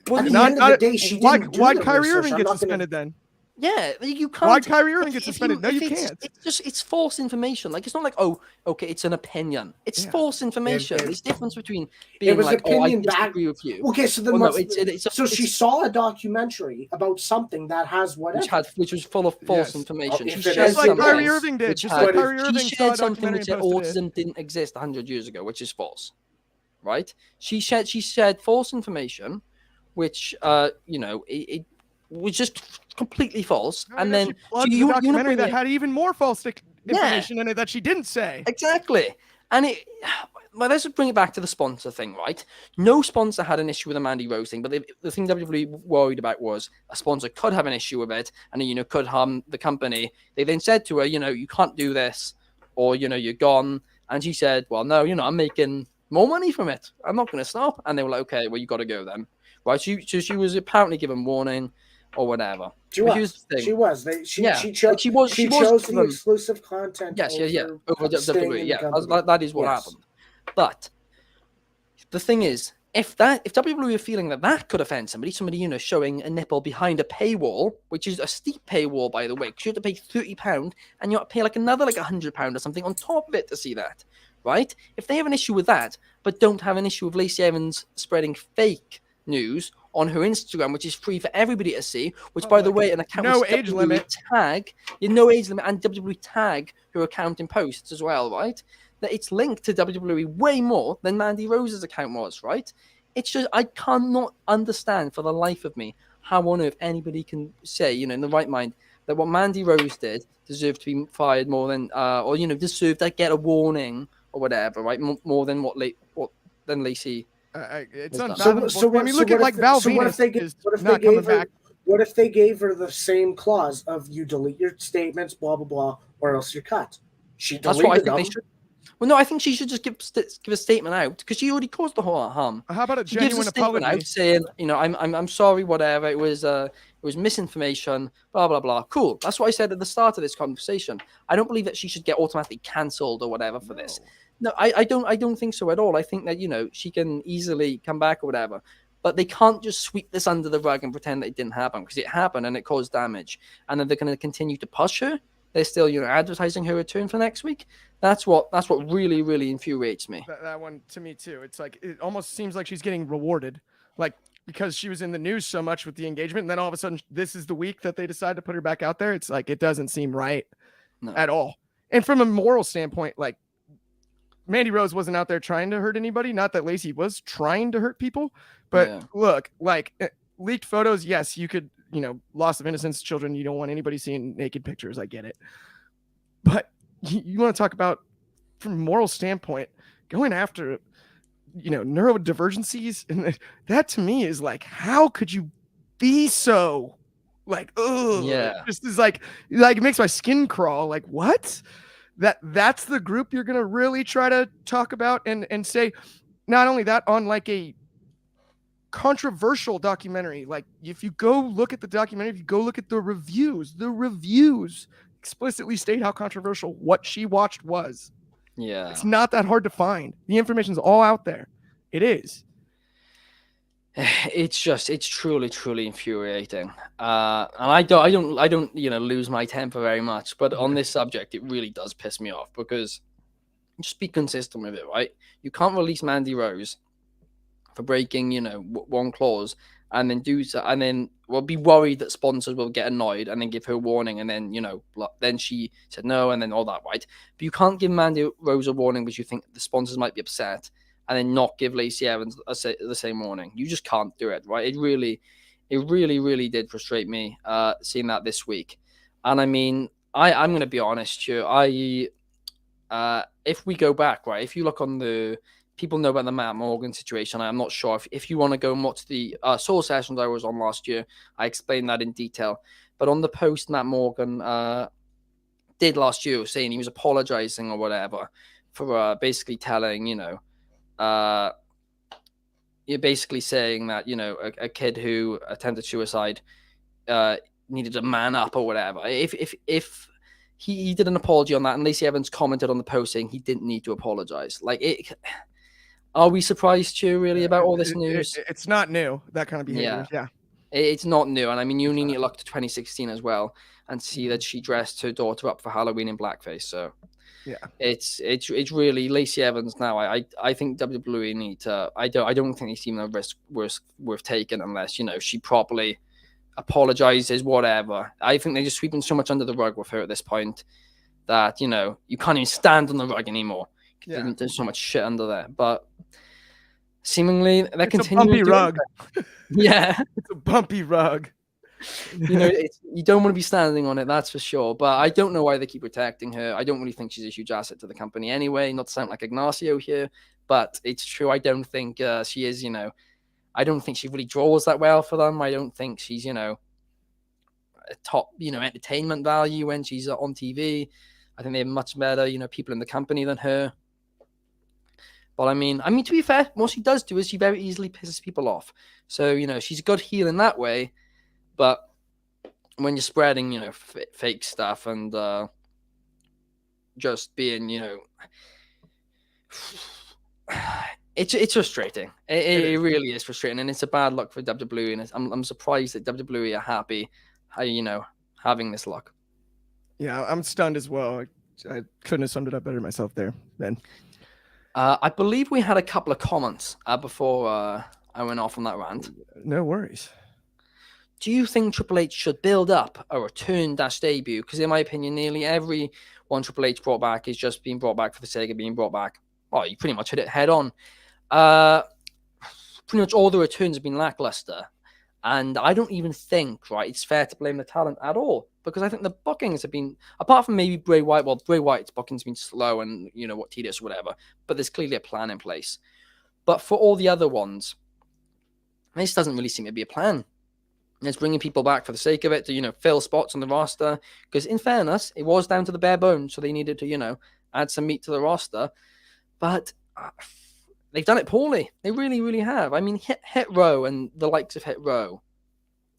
Speaker 1: Well,
Speaker 3: At the end of the day, she didn't do
Speaker 2: why'd
Speaker 3: the
Speaker 2: Kyrie
Speaker 3: research.
Speaker 2: Irving
Speaker 3: I'm
Speaker 2: get
Speaker 3: not gonna-
Speaker 2: suspended then?
Speaker 1: Yeah, you can't.
Speaker 2: Why'd Kyrie Irving
Speaker 1: if-
Speaker 2: get
Speaker 1: if
Speaker 2: suspended? No, you
Speaker 1: if
Speaker 2: can't.
Speaker 1: it's false information. Like it's not like, oh, okay, it's an opinion. It's
Speaker 2: Yeah.
Speaker 1: false information.
Speaker 3: It-
Speaker 1: There's difference between
Speaker 3: It
Speaker 1: being
Speaker 3: was
Speaker 1: like, oh, I
Speaker 3: opinion back.
Speaker 1: disagree with you.
Speaker 3: Okay, so then
Speaker 1: Well, no,
Speaker 3: what's so she saw a documentary about something that has whatever.
Speaker 1: which was full of false
Speaker 2: Yes.
Speaker 1: information.
Speaker 3: Oh, if
Speaker 1: she
Speaker 3: it
Speaker 1: shared
Speaker 3: is,
Speaker 2: Just like
Speaker 3: something
Speaker 2: Kyrie
Speaker 3: else,
Speaker 2: Irving did.
Speaker 1: which
Speaker 2: Just
Speaker 1: had-
Speaker 2: like Kyrie
Speaker 1: she
Speaker 2: Irving saw a
Speaker 1: shared something
Speaker 2: documentary
Speaker 1: which
Speaker 2: and
Speaker 1: said
Speaker 2: posted it.
Speaker 1: autism didn't exist 100 years ago, which is false. Right? She shared false information, which it was just completely false.
Speaker 2: No,
Speaker 1: and
Speaker 2: yeah,
Speaker 1: then
Speaker 2: she plugged
Speaker 1: so
Speaker 2: the
Speaker 1: you wanna
Speaker 2: documentary
Speaker 1: bring
Speaker 2: that
Speaker 1: it-
Speaker 2: had even more false information in it that she didn't say.
Speaker 1: Exactly. And well, let's just bring it back to the sponsor thing, right? No sponsor had an issue with the Mandy Rose thing, but the thing WWE worried about was a sponsor could have an issue with it and, could harm the company. They then said to her, you can't do this or, you're gone. And she said, well, no, I'm making more money from it. I'm not going to stop. And they were like, okay, well, you got to go then. Right? So she was apparently given warning or whatever.
Speaker 3: She
Speaker 1: But
Speaker 3: was.
Speaker 1: here's the thing.
Speaker 3: She was. She chose
Speaker 1: given-
Speaker 3: the exclusive content.
Speaker 1: Yes, over
Speaker 3: staying
Speaker 1: WWE.
Speaker 3: in
Speaker 1: Yeah,
Speaker 3: the company.
Speaker 1: that is what
Speaker 3: Yes.
Speaker 1: happened. But the thing is, if WWE are feeling that could offend somebody, showing a nipple behind a paywall, which is a steep paywall, by the way, because you have to pay £30 and you have to pay like another like £100 or something on top of it to see that, right? If they have an issue with that, but don't have an issue with Lacey Evans spreading fake news on her Instagram, which is free for everybody to see, which, by the way, an account
Speaker 2: no
Speaker 1: which
Speaker 2: age
Speaker 1: WWE
Speaker 2: limit.
Speaker 1: no age limit, and WWE tag her account in posts as well, right? That it's linked to WWE way more than Mandy Rose's account was, right? It's just, I cannot understand for the life of me how on earth anybody can say, in the right mind, that what Mandy Rose did deserved to be fired more than, deserved to get a warning or whatever, right? More than than Lacey.
Speaker 2: It's
Speaker 1: So-
Speaker 2: unfathomable. I mean, look at like Val Venus is not coming back.
Speaker 3: What if they gave her the same clause of you delete your statements, blah blah blah, or else you're cut? She
Speaker 1: That's
Speaker 3: deleted
Speaker 1: what I think
Speaker 3: them.
Speaker 1: they should. Well, no, I think she should just give a statement out because she already caused the whole harm.
Speaker 2: How about a
Speaker 1: She gives a
Speaker 2: genuine
Speaker 1: statement
Speaker 2: apology?
Speaker 1: out saying, I'm sorry, whatever. It was misinformation, blah blah blah. Cool. That's what I said at the start of this conversation. I don't believe that she should get automatically cancelled or whatever for this. No, I don't think so at all. I think that she can easily come back or whatever. But they can't just sweep this under the rug and pretend that it didn't happen because it happened and it caused damage. And then they're going to continue to push her. They're still, advertising her return for next week. That's what really, really infuriates me.
Speaker 2: That one to me too. It's like it almost seems like she's getting rewarded, like because she was in the news so much with the engagement, and then all of a sudden this is the week that they decide to put her back out there. It's like it doesn't seem right at all. And from a moral standpoint, like Mandy Rose wasn't out there trying to hurt anybody. Not that Lacey was trying to hurt people, but look, like leaked photos. Yes, you could. Loss of innocence, children. You don't want anybody seeing naked pictures. I get it. But you want to talk about, from a moral standpoint, going after, neurodivergencies. And that to me is like, how could you be so like, oh,
Speaker 1: yeah.
Speaker 2: Just is like it makes my skin crawl. Like, what? That's the group you're going to really try to talk about and say, not only that, on like a controversial documentary. Like if you go look at the documentary, if you go look at the reviews explicitly state how controversial what she watched was.
Speaker 1: Yeah.
Speaker 2: It's not that hard to find. The information's all out there. It is.
Speaker 1: It's truly, truly infuriating. And I don't, lose my temper very much, but on this subject, it really does piss me off because just be consistent with it, right? You can't release Mandy Rose for breaking, one clause and then do so, and then be worried that sponsors will get annoyed and then give her a warning. And then, then she said no, and then all that, right? But you can't give Mandy Rose a warning because you think the sponsors might be upset and then not give Lacey Evans the same warning. You just can't do it, right? It really, really did frustrate me seeing that this week. And I mean, I'm going to be honest here. If we go back, right, if you look on the people know about the Matt Morgan situation. I'm not sure if you want to go and watch the Soul Sessions I was on last year. I explained that in detail. But on the post Matt Morgan did last year, saying he was apologizing or whatever for basically telling, you're basically saying that, you know, a kid who attempted suicide needed to man up or whatever. If he did an apology on that, and Lacey Evans commented on the post saying he didn't need to apologize. Like, are we surprised, Stu, really, about all this news?
Speaker 2: It's not new, that kind of behavior. Yeah.
Speaker 1: It's not new. And I mean, you only need to look to 2016 as well and see that she dressed her daughter up for Halloween in blackface. So
Speaker 2: yeah,
Speaker 1: it's really Lacey Evans now. I think WWE need to. I don't think it's even a risk worth taking unless, you know, she properly apologizes, whatever. I think they're just sweeping so much under the rug with her at this point that, you know, you can't even stand on the rug anymore.
Speaker 2: Yeah.
Speaker 1: There's so much shit under there. But seemingly they're
Speaker 2: it's
Speaker 1: continuing.
Speaker 2: A bumpy rug.
Speaker 1: Yeah,
Speaker 2: it's a bumpy rug.
Speaker 1: You know, you don't want to be standing on it, that's for sure. But I don't know why they keep protecting her. I don't really think she's a huge asset to the company anyway. Not to sound like Ignacio here, but it's true. I don't think she is. You know, I don't think she really draws that well for them. I don't think she's, you know, a top, you know, entertainment value when she's on TV. I think they have much better, you know, people in the company than her. But I mean, to be fair, what she does do is she very easily pisses people off. So, you know, she's a good heel in that way. But when you're spreading, you know, fake stuff and just being, you know, it's frustrating. It really is frustrating, and it's a bad luck for WWE. And I'm surprised that WWE are happy, you know, having this luck.
Speaker 2: Yeah, I'm stunned as well. I couldn't have summed it up better myself there, Ben.
Speaker 1: I believe we had a couple of comments before I went off on that rant.
Speaker 2: No worries.
Speaker 1: Do you think Triple H should build up a return-debut? Because in my opinion, nearly every one Triple H brought back is just being brought back for the sake of being brought back. Well, you pretty much hit it head on. Pretty much all the returns have been lackluster. And I don't even think, right, it's fair to blame the talent at all. Because I think the bookings have been, apart from maybe Bray Wyatt, well, Bray Wyatt's booking's been slow and, you know, what, tedious or whatever. But there's clearly a plan in place. But for all the other ones, this doesn't really seem to be a plan. It's bringing people back for the sake of it to, you know, fill spots on the roster. Because in fairness, it was down to the bare bones. So they needed to, you know, add some meat to the roster. But they've done it poorly. They really, really have. I mean, Hit Row and the likes of Hit Row.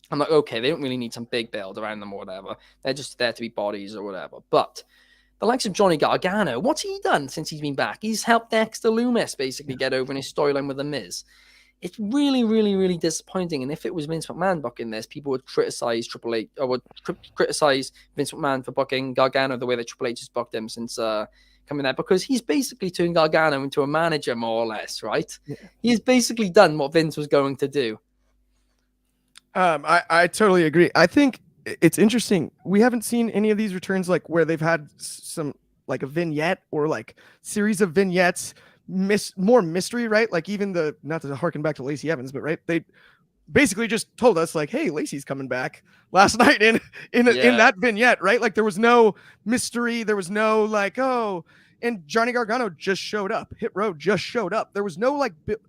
Speaker 1: I'm like, okay, they don't really need some big build around them or whatever. They're just there to be bodies or whatever. But the likes of Johnny Gargano, what's he done since he's been back? He's helped Dexter Lumis basically get over in his storyline with The Miz. It's really, really, really disappointing. And if it was Vince McMahon booking this, people would criticize Triple H, or would criticize Vince McMahon for booking Gargano the way that Triple H has booked him since coming there, because he's basically turned Gargano into a manager, more or less, right? Yeah. He's basically done what Vince was going to do.
Speaker 2: I totally agree. I think it's interesting. We haven't seen any of these returns like where they've had some like a vignette or like series of vignettes. More mystery, right? Like even the, not to harken back to Lacey Evans, but right, they basically just told us like, hey, Lacey's coming back last night in that vignette, right? Like there was no mystery, there was no like, oh, and Johnny Gargano just showed up, Hit Row just showed up. There was no like but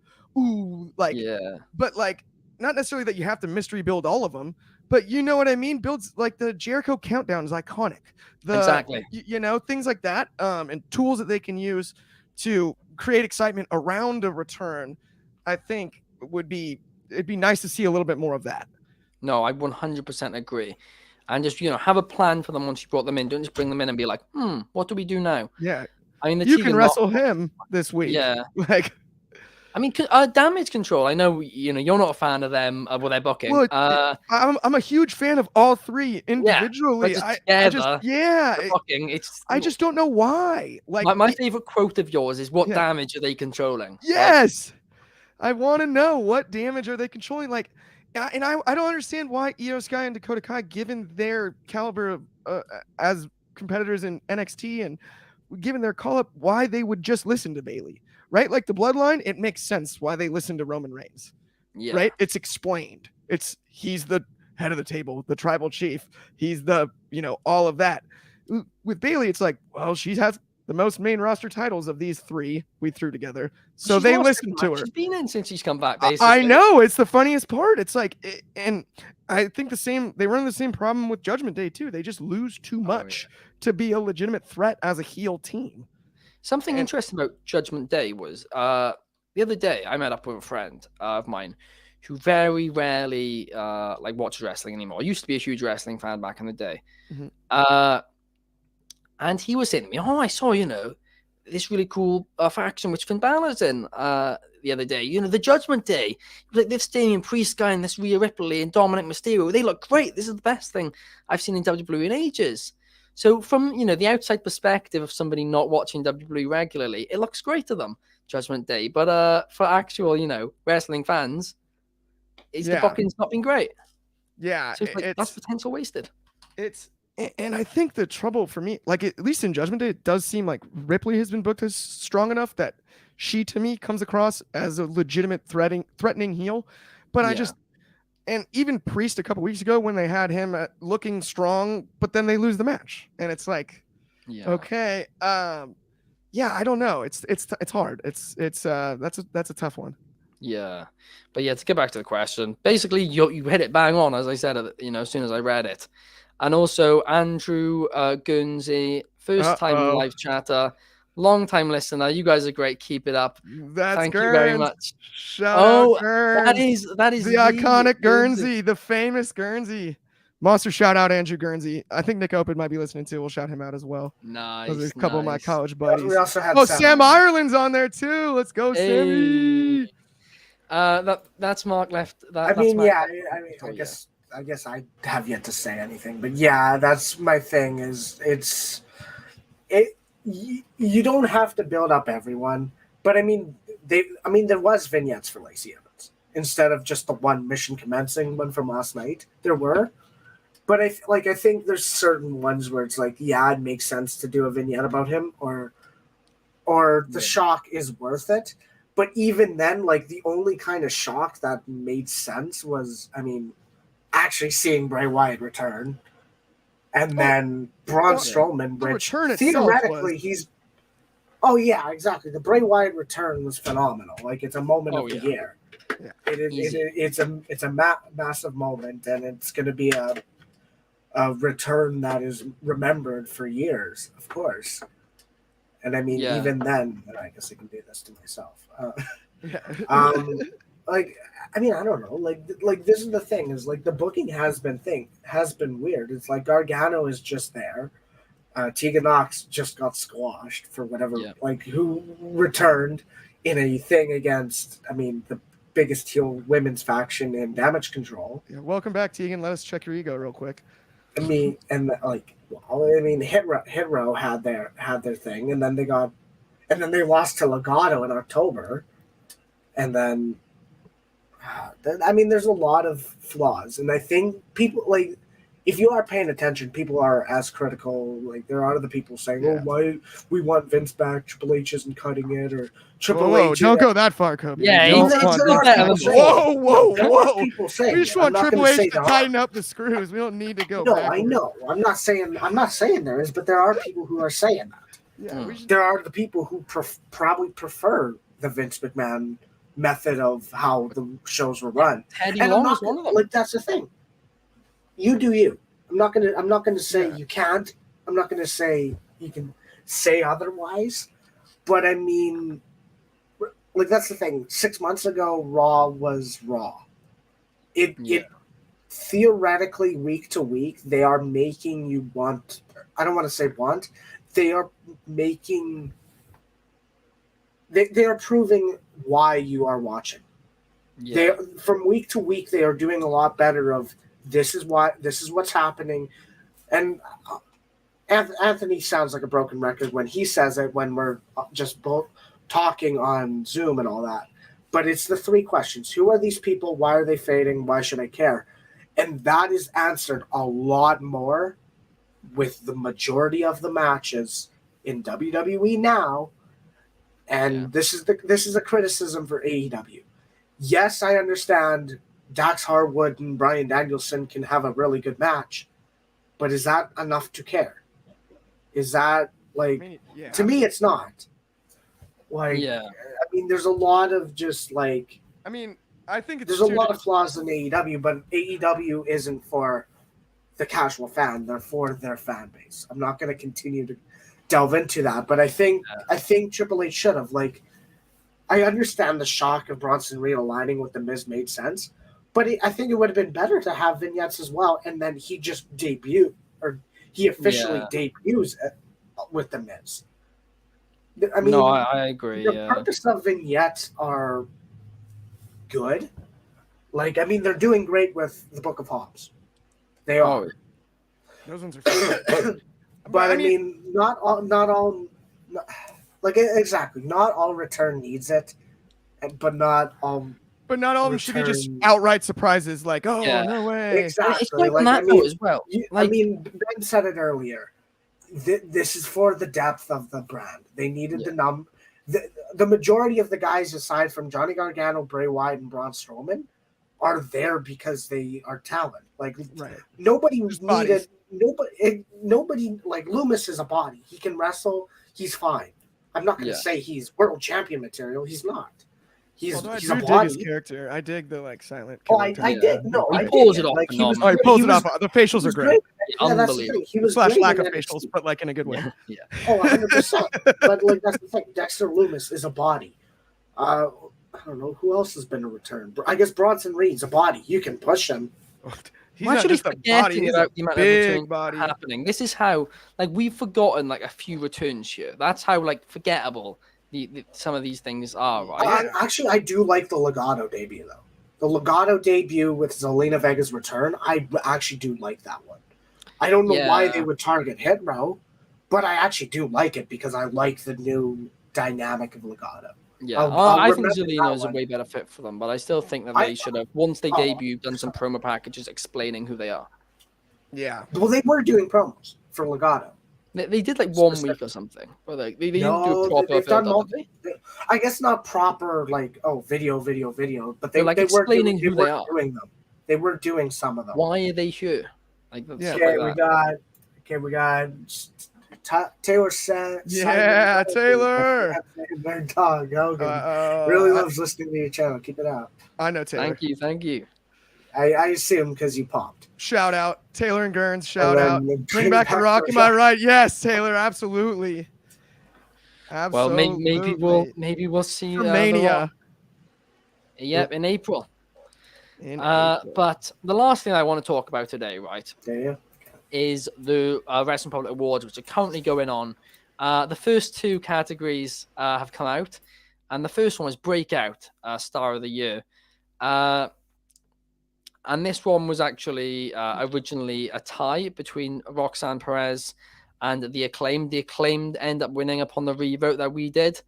Speaker 2: like not necessarily that you have to mystery build all of them, but you know what I mean? Builds like the Jericho countdown is iconic.
Speaker 1: Exactly.
Speaker 2: You know, things like that, and tools that they can use to create excitement around a return, I think it'd be nice to see a little bit more of that.
Speaker 1: No, I 100% agree. And just, you know, have a plan for them once you brought them in. Don't just bring them in and be like, what do we do now?
Speaker 2: Yeah.
Speaker 1: I mean,
Speaker 2: you can wrestle him this week.
Speaker 1: Yeah.
Speaker 2: Like,
Speaker 1: I mean, Damage Control. I know, you know, you're not a fan of them, of their booking.
Speaker 2: Well, I'm a huge fan of all three individually.
Speaker 1: I
Speaker 2: just don't know why. Like
Speaker 1: my favorite quote of yours is, "What damage are they controlling?"
Speaker 2: Yes, I want to know what damage are they controlling. Like, and I don't understand why Io Sky and Dakota Kai, given their caliber of as competitors in NXT and given their call up, why they would just listen to Bayley. Right? Like the bloodline, it makes sense why they listen to Roman Reigns. Yeah. Right? It's explained. He's the head of the table, the tribal chief. He's the, you know, all of that. With Bayley, it's like, well, she has the most main roster titles of these three we threw together. So they listen to her.
Speaker 1: She's been in since she's come back, basically.
Speaker 2: I know. It's the funniest part. It's like, and I think they run the same problem with Judgment Day too. They just lose too much to be a legitimate threat as a heel team.
Speaker 1: Something interesting about Judgment Day was the other day I met up with a friend of mine who very rarely like watches wrestling anymore. I used to be a huge wrestling fan back in the day.
Speaker 2: Mhm.
Speaker 1: And he was saying to me, "Oh, I saw, this really cool faction which Finn Balor's in the other day. The Judgment Day. Like this Damian Priest guy and this Rhea Ripley and Dominic Mysterio. They look great. This is the best thing I've seen in WWE in ages." So from the outside perspective of somebody not watching WWE regularly, it looks great to them, Judgment Day. But for actual wrestling fans, the booking's not been great.
Speaker 2: Yeah,
Speaker 1: So it's like that's potential wasted.
Speaker 2: And I think the trouble for me, like at least in Judgment Day, it does seem like Ripley has been booked as strong enough that she, to me, comes across as a legitimate threatening heel. But and even Priest a couple weeks ago when they had him looking strong, but then they lose the match, and it's like, okay, I don't know. It's hard. That's a tough one.
Speaker 1: Yeah, but to get back to the question, basically you hit it bang on, as I said, as soon as I read it. And also Andrew Guernsey, first time live chatter, long time listener. You guys are great. Keep it up. Thank you very much.
Speaker 2: Shout out
Speaker 1: that is
Speaker 2: the iconic Guernsey, the famous Guernsey. Monster shout out Andrew Guernsey. I think Nick Open might be listening too. We'll shout him out as well.
Speaker 1: Nice.
Speaker 2: Those are a couple of my college buddies.
Speaker 3: We also had
Speaker 2: Sam Ireland's on there too. Let's go, Sammy.
Speaker 1: That's Mark left.
Speaker 3: I guess I have yet to say anything, but yeah, that's my thing. You don't have to build up everyone, but there was vignettes for Lacey Evans instead of just the one mission commencing one from last night. There were, but I think there's certain ones where it's like, yeah, it makes sense to do a vignette about him, or the shock is worth it. But even then, like the only kind of shock that made sense was, actually seeing Bray Wyatt return, and then Braun Strowman, which theoretically he's. Oh yeah, exactly. The Bray Wyatt return was phenomenal. Like it's a moment of the year. Yeah. It's a massive moment, and it's going to be a return that is remembered for years, of course. And even then, I guess I can do this to myself. I don't know. Like this is the thing is like the booking has been weird. It's like Gargano is just there. Tegan Knox just got squashed for whatever. Yeah. Like who returned in a thing against the biggest heel women's faction in Damage Control.
Speaker 2: Yeah, welcome back, Tegan. Let us check your ego real quick.
Speaker 3: Hit Row had their thing, and then they lost to Legato in October, and then. There's a lot of flaws, and I think people if you are paying attention, people are as critical. Like there are other people saying, "Oh, why we want Vince back? Triple H isn't cutting it," or Triple H.
Speaker 2: Don't go that far, Kobe.
Speaker 1: Yeah,
Speaker 2: whoa!
Speaker 3: People saying
Speaker 2: we just want Triple H to tighten up the screws. We don't need to go.
Speaker 3: No, I know. I'm not saying there is, but there are people who are saying that. Yeah, there are the people who probably prefer the Vince McMahon method of how the shows were run.
Speaker 1: And I'm not one of them.
Speaker 3: Like that's the thing. You do you. I'm not gonna say you can't. I'm not gonna say you can say otherwise. But that's the thing. 6 months ago, Raw was Raw. It theoretically week to week they are making you want. I don't want to say want. They are making. They are proving why you are watching. Yeah. They from week to week they are doing a lot better of this is what's happening, and Anthony sounds like a broken record when he says it when we're just both talking on Zoom and all that. But it's the three questions: who are these people? Why are they fading? Why should I care? And that is answered a lot more with the majority of the matches in WWE now. And this is a criticism for AEW. Yes, I understand Dax Harwood and Bryan Danielson can have a really good match, but is that enough to care? Is that to me it's not. There's a lot of just I think there's a lot of flaws in AEW, but AEW isn't for the casual fan; they're for their fan base. I'm not going to continue to delve into that, but I think Triple H should have I understand the shock of Bronson Reed aligning with the Miz made sense, but I think it would have been better to have vignettes as well, and then he just debuted, or he officially
Speaker 1: Yeah.
Speaker 3: debuts with the Miz. I
Speaker 1: No,
Speaker 3: mean,
Speaker 1: I agree.
Speaker 3: the
Speaker 1: Yeah.
Speaker 3: purpose of vignettes are good. Like, I mean, they're doing great with the Book of Hobbs. They
Speaker 1: Oh,
Speaker 3: are.
Speaker 2: Those ones are fun.
Speaker 3: But I mean, not all, like exactly, not all return needs it, but not all
Speaker 2: but not all of them should be just
Speaker 3: return
Speaker 2: outright surprises. Like, oh
Speaker 1: yeah.
Speaker 2: no way.
Speaker 1: And it's
Speaker 3: exactly.
Speaker 1: not even
Speaker 3: Like,
Speaker 1: that though as well.
Speaker 3: I
Speaker 1: Like,
Speaker 3: mean, Ben said it earlier. This is for the depth of the brand. They needed
Speaker 1: yeah.
Speaker 3: the majority of the guys aside from Johnny Gargano, Bray Wyatt, and Braun Strowman are there because they are talent. Like
Speaker 2: Right.
Speaker 3: nobody
Speaker 2: Just
Speaker 3: needed
Speaker 2: bodies.
Speaker 3: nobody like Loomis is a body. He can wrestle. He's fine. I'm not going to
Speaker 1: Yeah.
Speaker 3: say he's world champion material. He's not.
Speaker 2: Although I
Speaker 3: He's
Speaker 2: do
Speaker 3: a
Speaker 2: dig
Speaker 3: body.
Speaker 2: his character. I dig the like silent
Speaker 3: Oh,
Speaker 2: killer.
Speaker 3: I
Speaker 2: type.
Speaker 3: did. No,
Speaker 1: He
Speaker 3: I
Speaker 1: pulls
Speaker 3: did.
Speaker 1: it off
Speaker 3: Like he was.
Speaker 2: Oh, he pulls it
Speaker 3: was,
Speaker 2: off. The facials
Speaker 3: he
Speaker 2: are
Speaker 3: was
Speaker 2: great.
Speaker 3: Yeah, that's the thing. He was
Speaker 2: Slash
Speaker 3: great
Speaker 2: lack
Speaker 3: in
Speaker 2: of
Speaker 3: NXT.
Speaker 2: facials, but like in a good way.
Speaker 1: Yeah.
Speaker 3: Oh, 100%. But like that's the thing. Dexter Loomis is a body. I don't know who else has been a return. I guess Bronson Reed's a body. You can push him.
Speaker 2: He's
Speaker 1: We're
Speaker 2: not
Speaker 1: actually
Speaker 2: just a body.
Speaker 1: forgetting
Speaker 2: He's
Speaker 1: about
Speaker 2: a
Speaker 1: the amount of
Speaker 2: big
Speaker 1: returns
Speaker 2: body.
Speaker 1: happening. This is how, like, we've forgotten like a few returns here. That's how like forgettable some of these things are, right?
Speaker 3: Actually, I do like the Legato debut though. The Legato debut with Zelina Vega's return, I actually do like that one. I don't know why they would target Hit Row, but I actually do like it because I like the new dynamic of Legato.
Speaker 1: Yeah, I think Zelina is a way better fit for them, but I still think that they should have, once they debut, done some promo packages explaining who they are.
Speaker 2: Yeah.
Speaker 3: Well, they were doing promos for Legato.
Speaker 1: They did like 1 week or something. But like, they didn't do a proper
Speaker 3: they've done
Speaker 1: build-up, did they?
Speaker 3: I guess not proper like video, but they
Speaker 1: like
Speaker 3: they were
Speaker 1: explaining
Speaker 3: doing,
Speaker 1: who they are.
Speaker 3: doing them. They were doing some of them.
Speaker 1: Why are they here? Like,
Speaker 2: Yeah.
Speaker 1: stuff
Speaker 3: Okay,
Speaker 1: like
Speaker 3: we got Taylor said.
Speaker 2: Yeah, Taylor.
Speaker 3: Their dog Hogan really loves listening to your channel. Keep it up.
Speaker 2: I know Taylor.
Speaker 1: Thank you.
Speaker 3: I assume because you popped.
Speaker 2: Shout out Taylor and Gurns. Shout out. Bring back the
Speaker 3: the
Speaker 2: Rock. Am I right? Yes, Taylor. Absolutely.
Speaker 1: Well, maybe we'll see
Speaker 2: Mania.
Speaker 1: Yep, in April.
Speaker 2: April.
Speaker 1: But the last thing I want to talk about today, right,
Speaker 3: Yeah.
Speaker 1: is the Wrestling Public Awards, which are currently going on. The first two categories have come out, and the first one was Breakout Star of the Year. And this one was actually originally a tie between Roxanne Perez and The Acclaimed. The Acclaimed end up winning upon the revote that we did.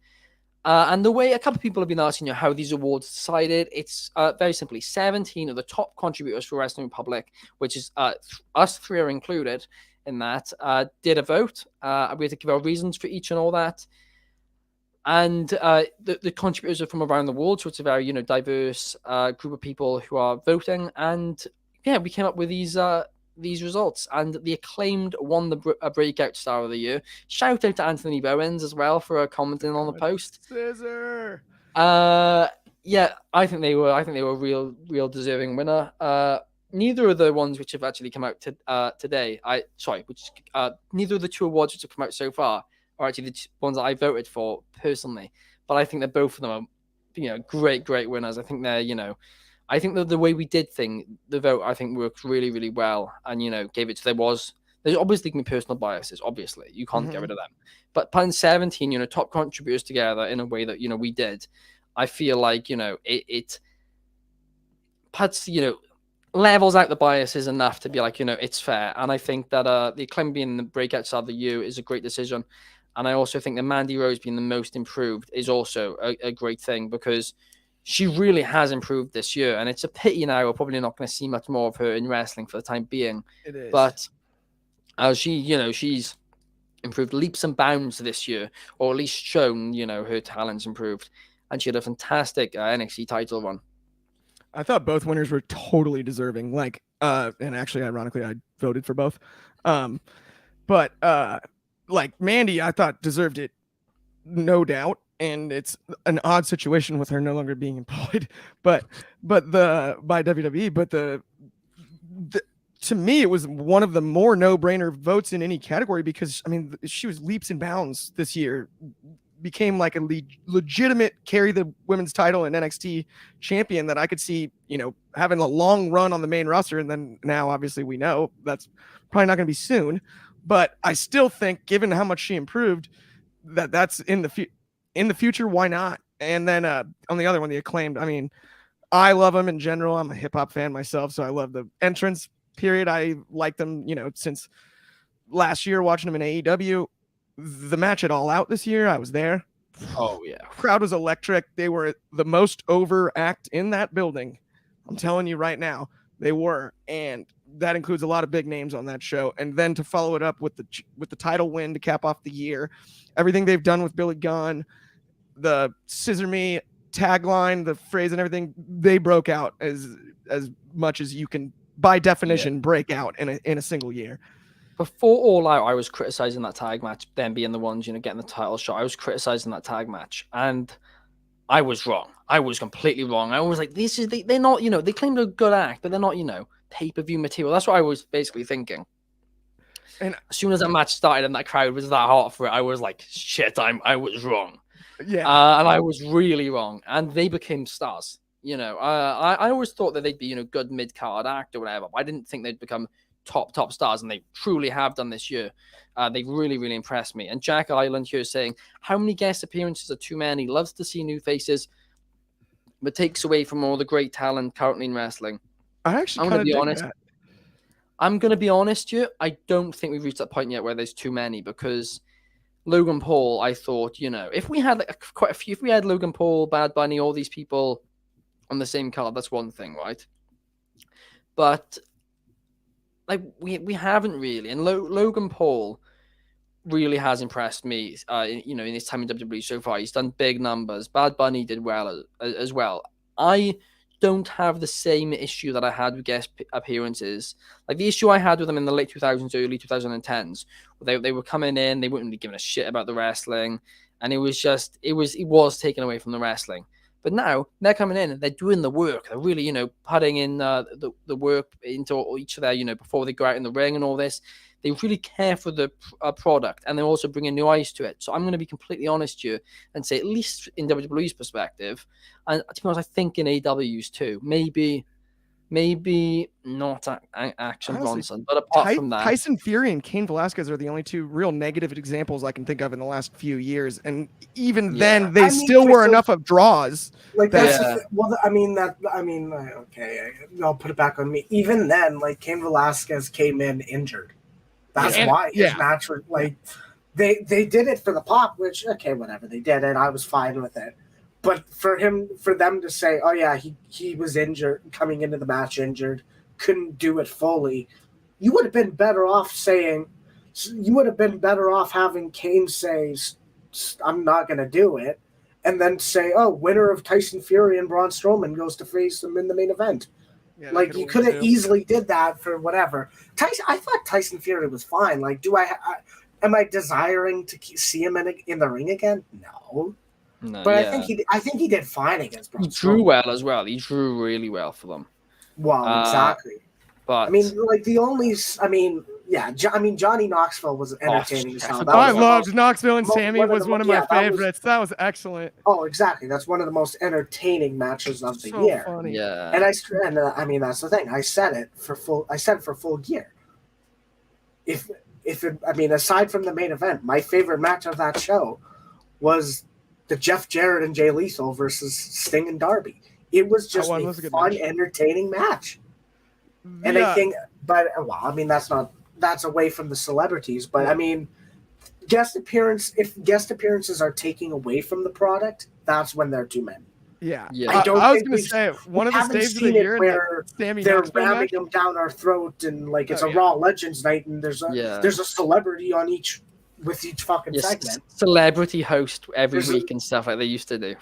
Speaker 1: And the way a couple of people have been asking how these awards decided, it's very simply 17 of the top contributors for Wrestling Republic, which is us three are included in that, did a vote. We had to give our reasons for each and all that. And the contributors are from around the world, so it's a very diverse group of people who are voting. And yeah, we came up with these results. And The Acclaimed won the Breakout Star of the Year. Shout out to Anthony Bowens as well for commenting on the post.
Speaker 2: Scissor.
Speaker 1: Yeah, I think they were real deserving winner. Neither of the ones which have actually come out today. Neither of the two awards which have come out so far are actually the ones that I voted for personally. But I think that both of them are, great winners. I think they're, I think that the way we did the vote, I think worked really, really well. And, gave it to, there's obviously going to be personal biases, obviously. You can't get rid of them. But putting 17, top contributors together in a way that, we did, I feel like, it puts, levels out the biases enough to be like, it's fair. And I think that The Acclaim being the Breakout Star of the Year is a great decision. And I also think that Mandy Rose being the most improved is also a great thing because she really has improved this year. And it's a pity now we're probably not going to see much more of her in wrestling for the time being.
Speaker 2: It is.
Speaker 1: But she's improved leaps and bounds this year, or at least shown, her talents improved. And she had a fantastic NXT title run.
Speaker 2: I thought both winners were totally deserving. Like, and actually, ironically, I voted for both. But like Mandy, I thought deserved it, no doubt. And it's an odd situation with her no longer being employed, but by WWE. But the to me, it was one of the more no-brainer votes in any category because I mean, she was leaps and bounds this year. became like a legitimate carry the women's title and NXT champion that I could see, having a long run on the main roster. And then now, obviously, we know that's probably not going to be soon. But I still think, given how much she improved, that's in the future. Why not? And then on the other one, the Acclaimed. I mean, I love them in general. I'm a hip hop fan myself, so I love the entrance period. I like them, since last year watching them in AEW. The match at All Out this year, I was there.
Speaker 1: Oh yeah,
Speaker 2: crowd was electric. They were the most over act in that building. I'm telling you right now, they were, and that includes a lot of big names on that show. And then to follow it up with the title win to cap off the year, everything they've done with Billy Gunn, the Scissor Me tagline, the phrase, and everything, they broke out as much as you can, by definition, break out in a single year.
Speaker 1: Before All Out, I was criticizing that tag match, them being the ones, getting the title shot. I was criticizing that tag match, and I was wrong. I was completely wrong. I was like, they're not, they claim they're a good act, but they're not, pay-per-view material. That's what I was basically thinking. And as soon as that match started and that crowd was that hot for it, I was like, shit, I was wrong.
Speaker 2: Yeah.
Speaker 1: And I was really wrong. And they became stars. I always thought that they'd be, good mid-card act or whatever, but I didn't think they'd become top stars, and they truly have done this year. They've really, really impressed me. And Jack Island here saying, how many guest appearances are too many? Loves to see new faces, but takes away from all the great talent currently in wrestling.
Speaker 2: I'm going to be honest.
Speaker 1: I'm going to be honest here. I don't think we've reached that point yet where there's too many, because Logan Paul, I thought, if we had quite a few, if we had Logan Paul, Bad Bunny, all these people on the same card, that's one thing, right? But we haven't really, and Logan Paul really has impressed me. In his time in WWE so far, he's done big numbers. Bad Bunny did well as well. I don't have the same issue that I had with guest appearances. Like the issue I had with them in the late 2000s, early 2010s, they were coming in, they wouldn't be giving a shit about the wrestling, and it was taken away from the wrestling. But now they're coming in and they're doing the work. They're really, putting in the work into each of their, before they go out in the ring and all this. They really care for the product, and they're also bringing new eyes to it. So I'm going to be completely honest here and say, at least in WWE's perspective, and to be honest, I think in AW's too, maybe not Action Bronson, but apart from that,
Speaker 2: Tyson Fury and Cain Velasquez are the only two real negative examples I can think of in the last few years, and even then, they still were enough of draws.
Speaker 3: Like that's okay. I'll put it back on me. Even then, like Cain Velasquez came in injured. That's why his match was they did it for the pop, which okay, whatever, they did it. I was fine with it. But for them to say, oh yeah, he was injured, coming into the match injured, couldn't do it fully, you would have been better off having Kane say, I'm not going to do it, and then say, oh, winner of Tyson Fury and Braun Strowman goes to face him in the main event. Yeah, like you could have easily did that for whatever. I thought Tyson Fury was fine. Like, am I desiring to see him in the ring again? No.
Speaker 1: No,
Speaker 3: but I think he did fine against Braun.
Speaker 1: He drew well as well. He drew really well for them.
Speaker 3: Well, exactly.
Speaker 1: But
Speaker 3: Johnny Knoxville was entertaining as hell.
Speaker 2: I loved Knoxville and Sammy was one of my favorites. That was excellent.
Speaker 3: Oh, exactly. That's one of the most entertaining matches of the year.
Speaker 2: Funny.
Speaker 1: Yeah.
Speaker 3: And that's the thing. I said it for full gear. Aside from the main event, my favorite match of that show was the Jeff Jarrett and Jay Lethal versus Sting and Darby. It was just a fun, entertaining match. And I think, that's away from the celebrities, but if guest appearances are taking away from the product, that's when they're too many.
Speaker 2: Yeah.
Speaker 3: I
Speaker 2: was going to say, one of the stages of the year
Speaker 3: where they're ramming them down our throat and it's a Raw Legends night and there's a celebrity on each fucking segment.
Speaker 1: Celebrity host every week and stuff like they used to do.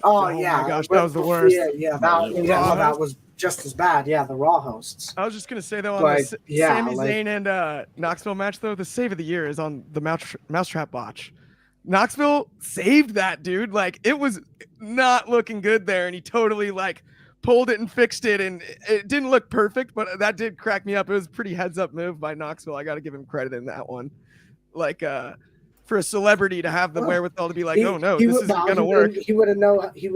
Speaker 3: Oh yeah.
Speaker 2: My gosh, that was the worst.
Speaker 3: That was just as bad. Yeah, the Raw hosts.
Speaker 2: I was just going to say though, on the Sami Zayn and Knoxville match though, the save of the year is on the mousetrap botch. Knoxville saved that, dude. Like, it was not looking good there, and he totally pulled it and fixed it, and it didn't look perfect, but that did crack me up. It was a pretty heads up move by Knoxville. I got to give him credit in that one. for a celebrity to have the
Speaker 3: Well,
Speaker 2: wherewithal to be like, oh no, this isn't gonna
Speaker 3: he
Speaker 2: work.
Speaker 3: He would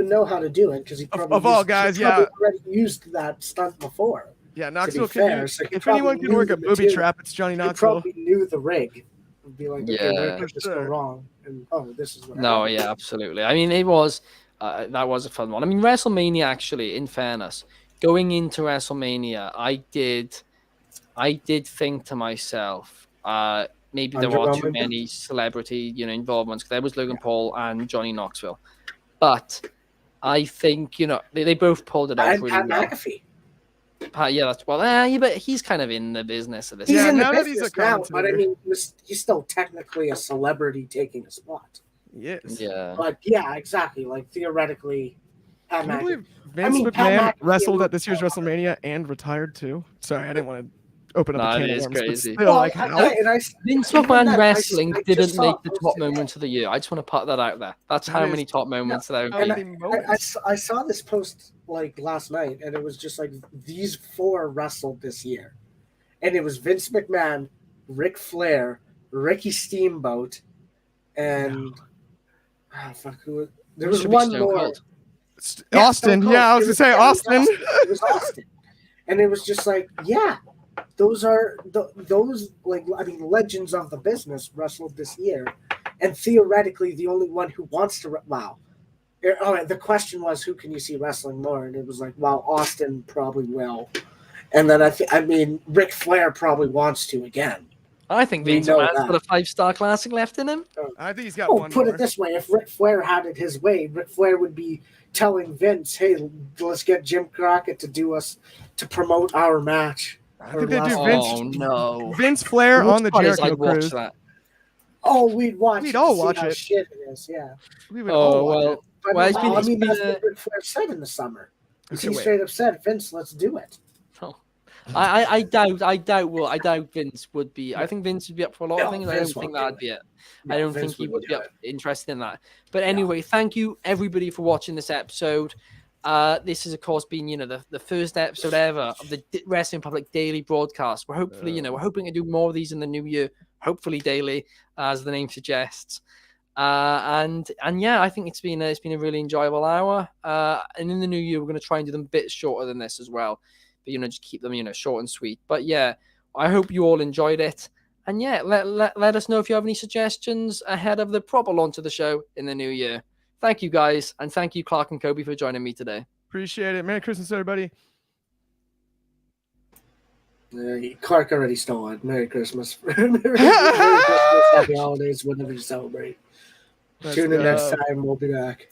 Speaker 3: know how to do it because he probably
Speaker 2: Of all guys,
Speaker 3: he probably
Speaker 2: yeah.
Speaker 3: already used that stunt before.
Speaker 2: Yeah,
Speaker 3: To be
Speaker 2: Knoxville
Speaker 3: fair,
Speaker 2: can
Speaker 3: so he
Speaker 2: if anyone
Speaker 3: probably
Speaker 2: can work
Speaker 3: knew
Speaker 2: a
Speaker 3: the
Speaker 2: booby
Speaker 3: material.
Speaker 2: trap, it's Johnny
Speaker 3: He
Speaker 2: Knoxville.
Speaker 3: probably knew the rig. Would be like, okay, where
Speaker 1: Yeah.
Speaker 3: could this go
Speaker 2: Sure.
Speaker 3: wrong? And this is what
Speaker 1: No,
Speaker 3: happened.
Speaker 1: yeah, absolutely. I mean, it was that was a fun one. I mean, WrestleMania actually, in fairness, going into WrestleMania, I did think to myself, maybe there are too
Speaker 3: Underwhelming?
Speaker 1: many celebrity, involvements. There was Logan Paul and Johnny Knoxville, but I think they both pulled it off
Speaker 3: And
Speaker 1: really
Speaker 3: Pat
Speaker 1: well.
Speaker 3: McAfee.
Speaker 1: Yeah, yeah, but he's kind of in the business of this.
Speaker 3: He's
Speaker 2: Yeah,
Speaker 3: in the
Speaker 2: now that he's
Speaker 3: business
Speaker 2: a
Speaker 3: now, but I
Speaker 2: commentator.
Speaker 3: mean, he's still technically a celebrity taking a spot.
Speaker 2: Yes.
Speaker 1: Yeah.
Speaker 3: But yeah, exactly. Like theoretically, Pat
Speaker 2: Can you
Speaker 3: McAfee.
Speaker 2: believe Vince
Speaker 3: Pat
Speaker 2: McMahon
Speaker 3: McAfee
Speaker 2: wrestled
Speaker 3: and
Speaker 2: at this year's WrestleMania and retired too? Sorry, I didn't want to open up
Speaker 1: No,
Speaker 2: a can
Speaker 1: it
Speaker 2: of
Speaker 1: is
Speaker 2: worms,
Speaker 1: crazy.
Speaker 2: but still,
Speaker 3: Well,
Speaker 2: like how?
Speaker 1: Vince
Speaker 3: even
Speaker 1: McMahon
Speaker 3: then,
Speaker 1: wrestling
Speaker 3: I
Speaker 1: didn't
Speaker 3: just saw
Speaker 1: make
Speaker 3: a
Speaker 1: the
Speaker 3: post
Speaker 1: top
Speaker 3: today.
Speaker 1: moments of the year. I just want to put that out there. That's
Speaker 2: That
Speaker 1: how
Speaker 2: is-
Speaker 1: many top moments there
Speaker 2: How
Speaker 1: have
Speaker 2: many
Speaker 1: been.
Speaker 2: moments?
Speaker 3: I saw this post like last night, and it was just like these 4 wrestled this year, and it was Vince McMahon, Ric Flair, Ricky Steamboat, and there was
Speaker 1: Should be
Speaker 3: one
Speaker 1: Stone
Speaker 3: more.
Speaker 1: Cold.
Speaker 3: Yeah,
Speaker 2: Austin.
Speaker 3: Stone Cold.
Speaker 2: Yeah, I was gonna say Austin.
Speaker 3: It was Austin, and it was just like, yeah, those are those legends of the business wrestled this year, and theoretically the only one who wants to. Wow. Oh, the question was who can you see wrestling more, and it was like, well, Austin probably will, and then I mean, Ric Flair probably wants to again.
Speaker 1: I think
Speaker 3: We
Speaker 1: Vince
Speaker 3: know
Speaker 1: McMahon's
Speaker 3: that.
Speaker 1: got a 5-star classic left in him.
Speaker 2: I think he's got
Speaker 3: Oh,
Speaker 2: one
Speaker 3: put
Speaker 2: more.
Speaker 3: it this way: if Ric Flair had it his way, Ric Flair would be telling Vince, "Hey, let's get Jim Crockett to promote our match."
Speaker 2: I think they do
Speaker 1: Oh no!
Speaker 2: Vince Flair
Speaker 1: The
Speaker 2: on the
Speaker 1: worst part is
Speaker 2: Jericho
Speaker 1: I'd watch
Speaker 2: Cruise.
Speaker 1: that.
Speaker 3: Oh, we'd watch.
Speaker 2: We'd
Speaker 3: it
Speaker 2: all
Speaker 3: to see
Speaker 2: watch
Speaker 3: how
Speaker 2: it.
Speaker 3: shit it is, yeah.
Speaker 2: We would all watch it.
Speaker 3: But
Speaker 1: Well, it's
Speaker 3: I
Speaker 1: been-
Speaker 3: mean,
Speaker 1: it's
Speaker 3: that's
Speaker 1: been
Speaker 3: what Ric Flair said in the summer.
Speaker 2: Okay,
Speaker 3: He
Speaker 2: wait.
Speaker 3: straight up said, "Vince, let's do it."
Speaker 1: I doubt Vince would be. I think Vince would be up for a lot
Speaker 3: No,
Speaker 1: of things. I
Speaker 3: Vince
Speaker 1: don't think
Speaker 3: won't do
Speaker 1: that'd be it.
Speaker 3: No,
Speaker 1: I don't
Speaker 3: Vince
Speaker 1: think he would
Speaker 3: wouldn't
Speaker 1: be
Speaker 3: do
Speaker 1: up,
Speaker 3: it.
Speaker 1: interested in that. But anyway, thank you everybody for watching this episode. This has of course been the first episode ever of the Wrestling Public daily broadcast. We're hopefully we're hoping to do more of these in the new year. Hopefully daily, as the name suggests. And yeah, I think it's been a really enjoyable hour. And in the new year, we're going to try and do them a bit shorter than this as well. But just keep them short and sweet. But yeah, I hope you all enjoyed it. And yeah, let us know if you have any suggestions ahead of the proper launch of the show in the new year. Thank you guys, and thank you Clark and Kobe for joining me today.
Speaker 2: Appreciate it. Merry Christmas, everybody.
Speaker 3: Clark already stole it. Merry Christmas. Merry Christmas, happy holidays, whatever you celebrate.
Speaker 2: Let's
Speaker 3: Tune in
Speaker 2: go.
Speaker 3: next time. We'll be back.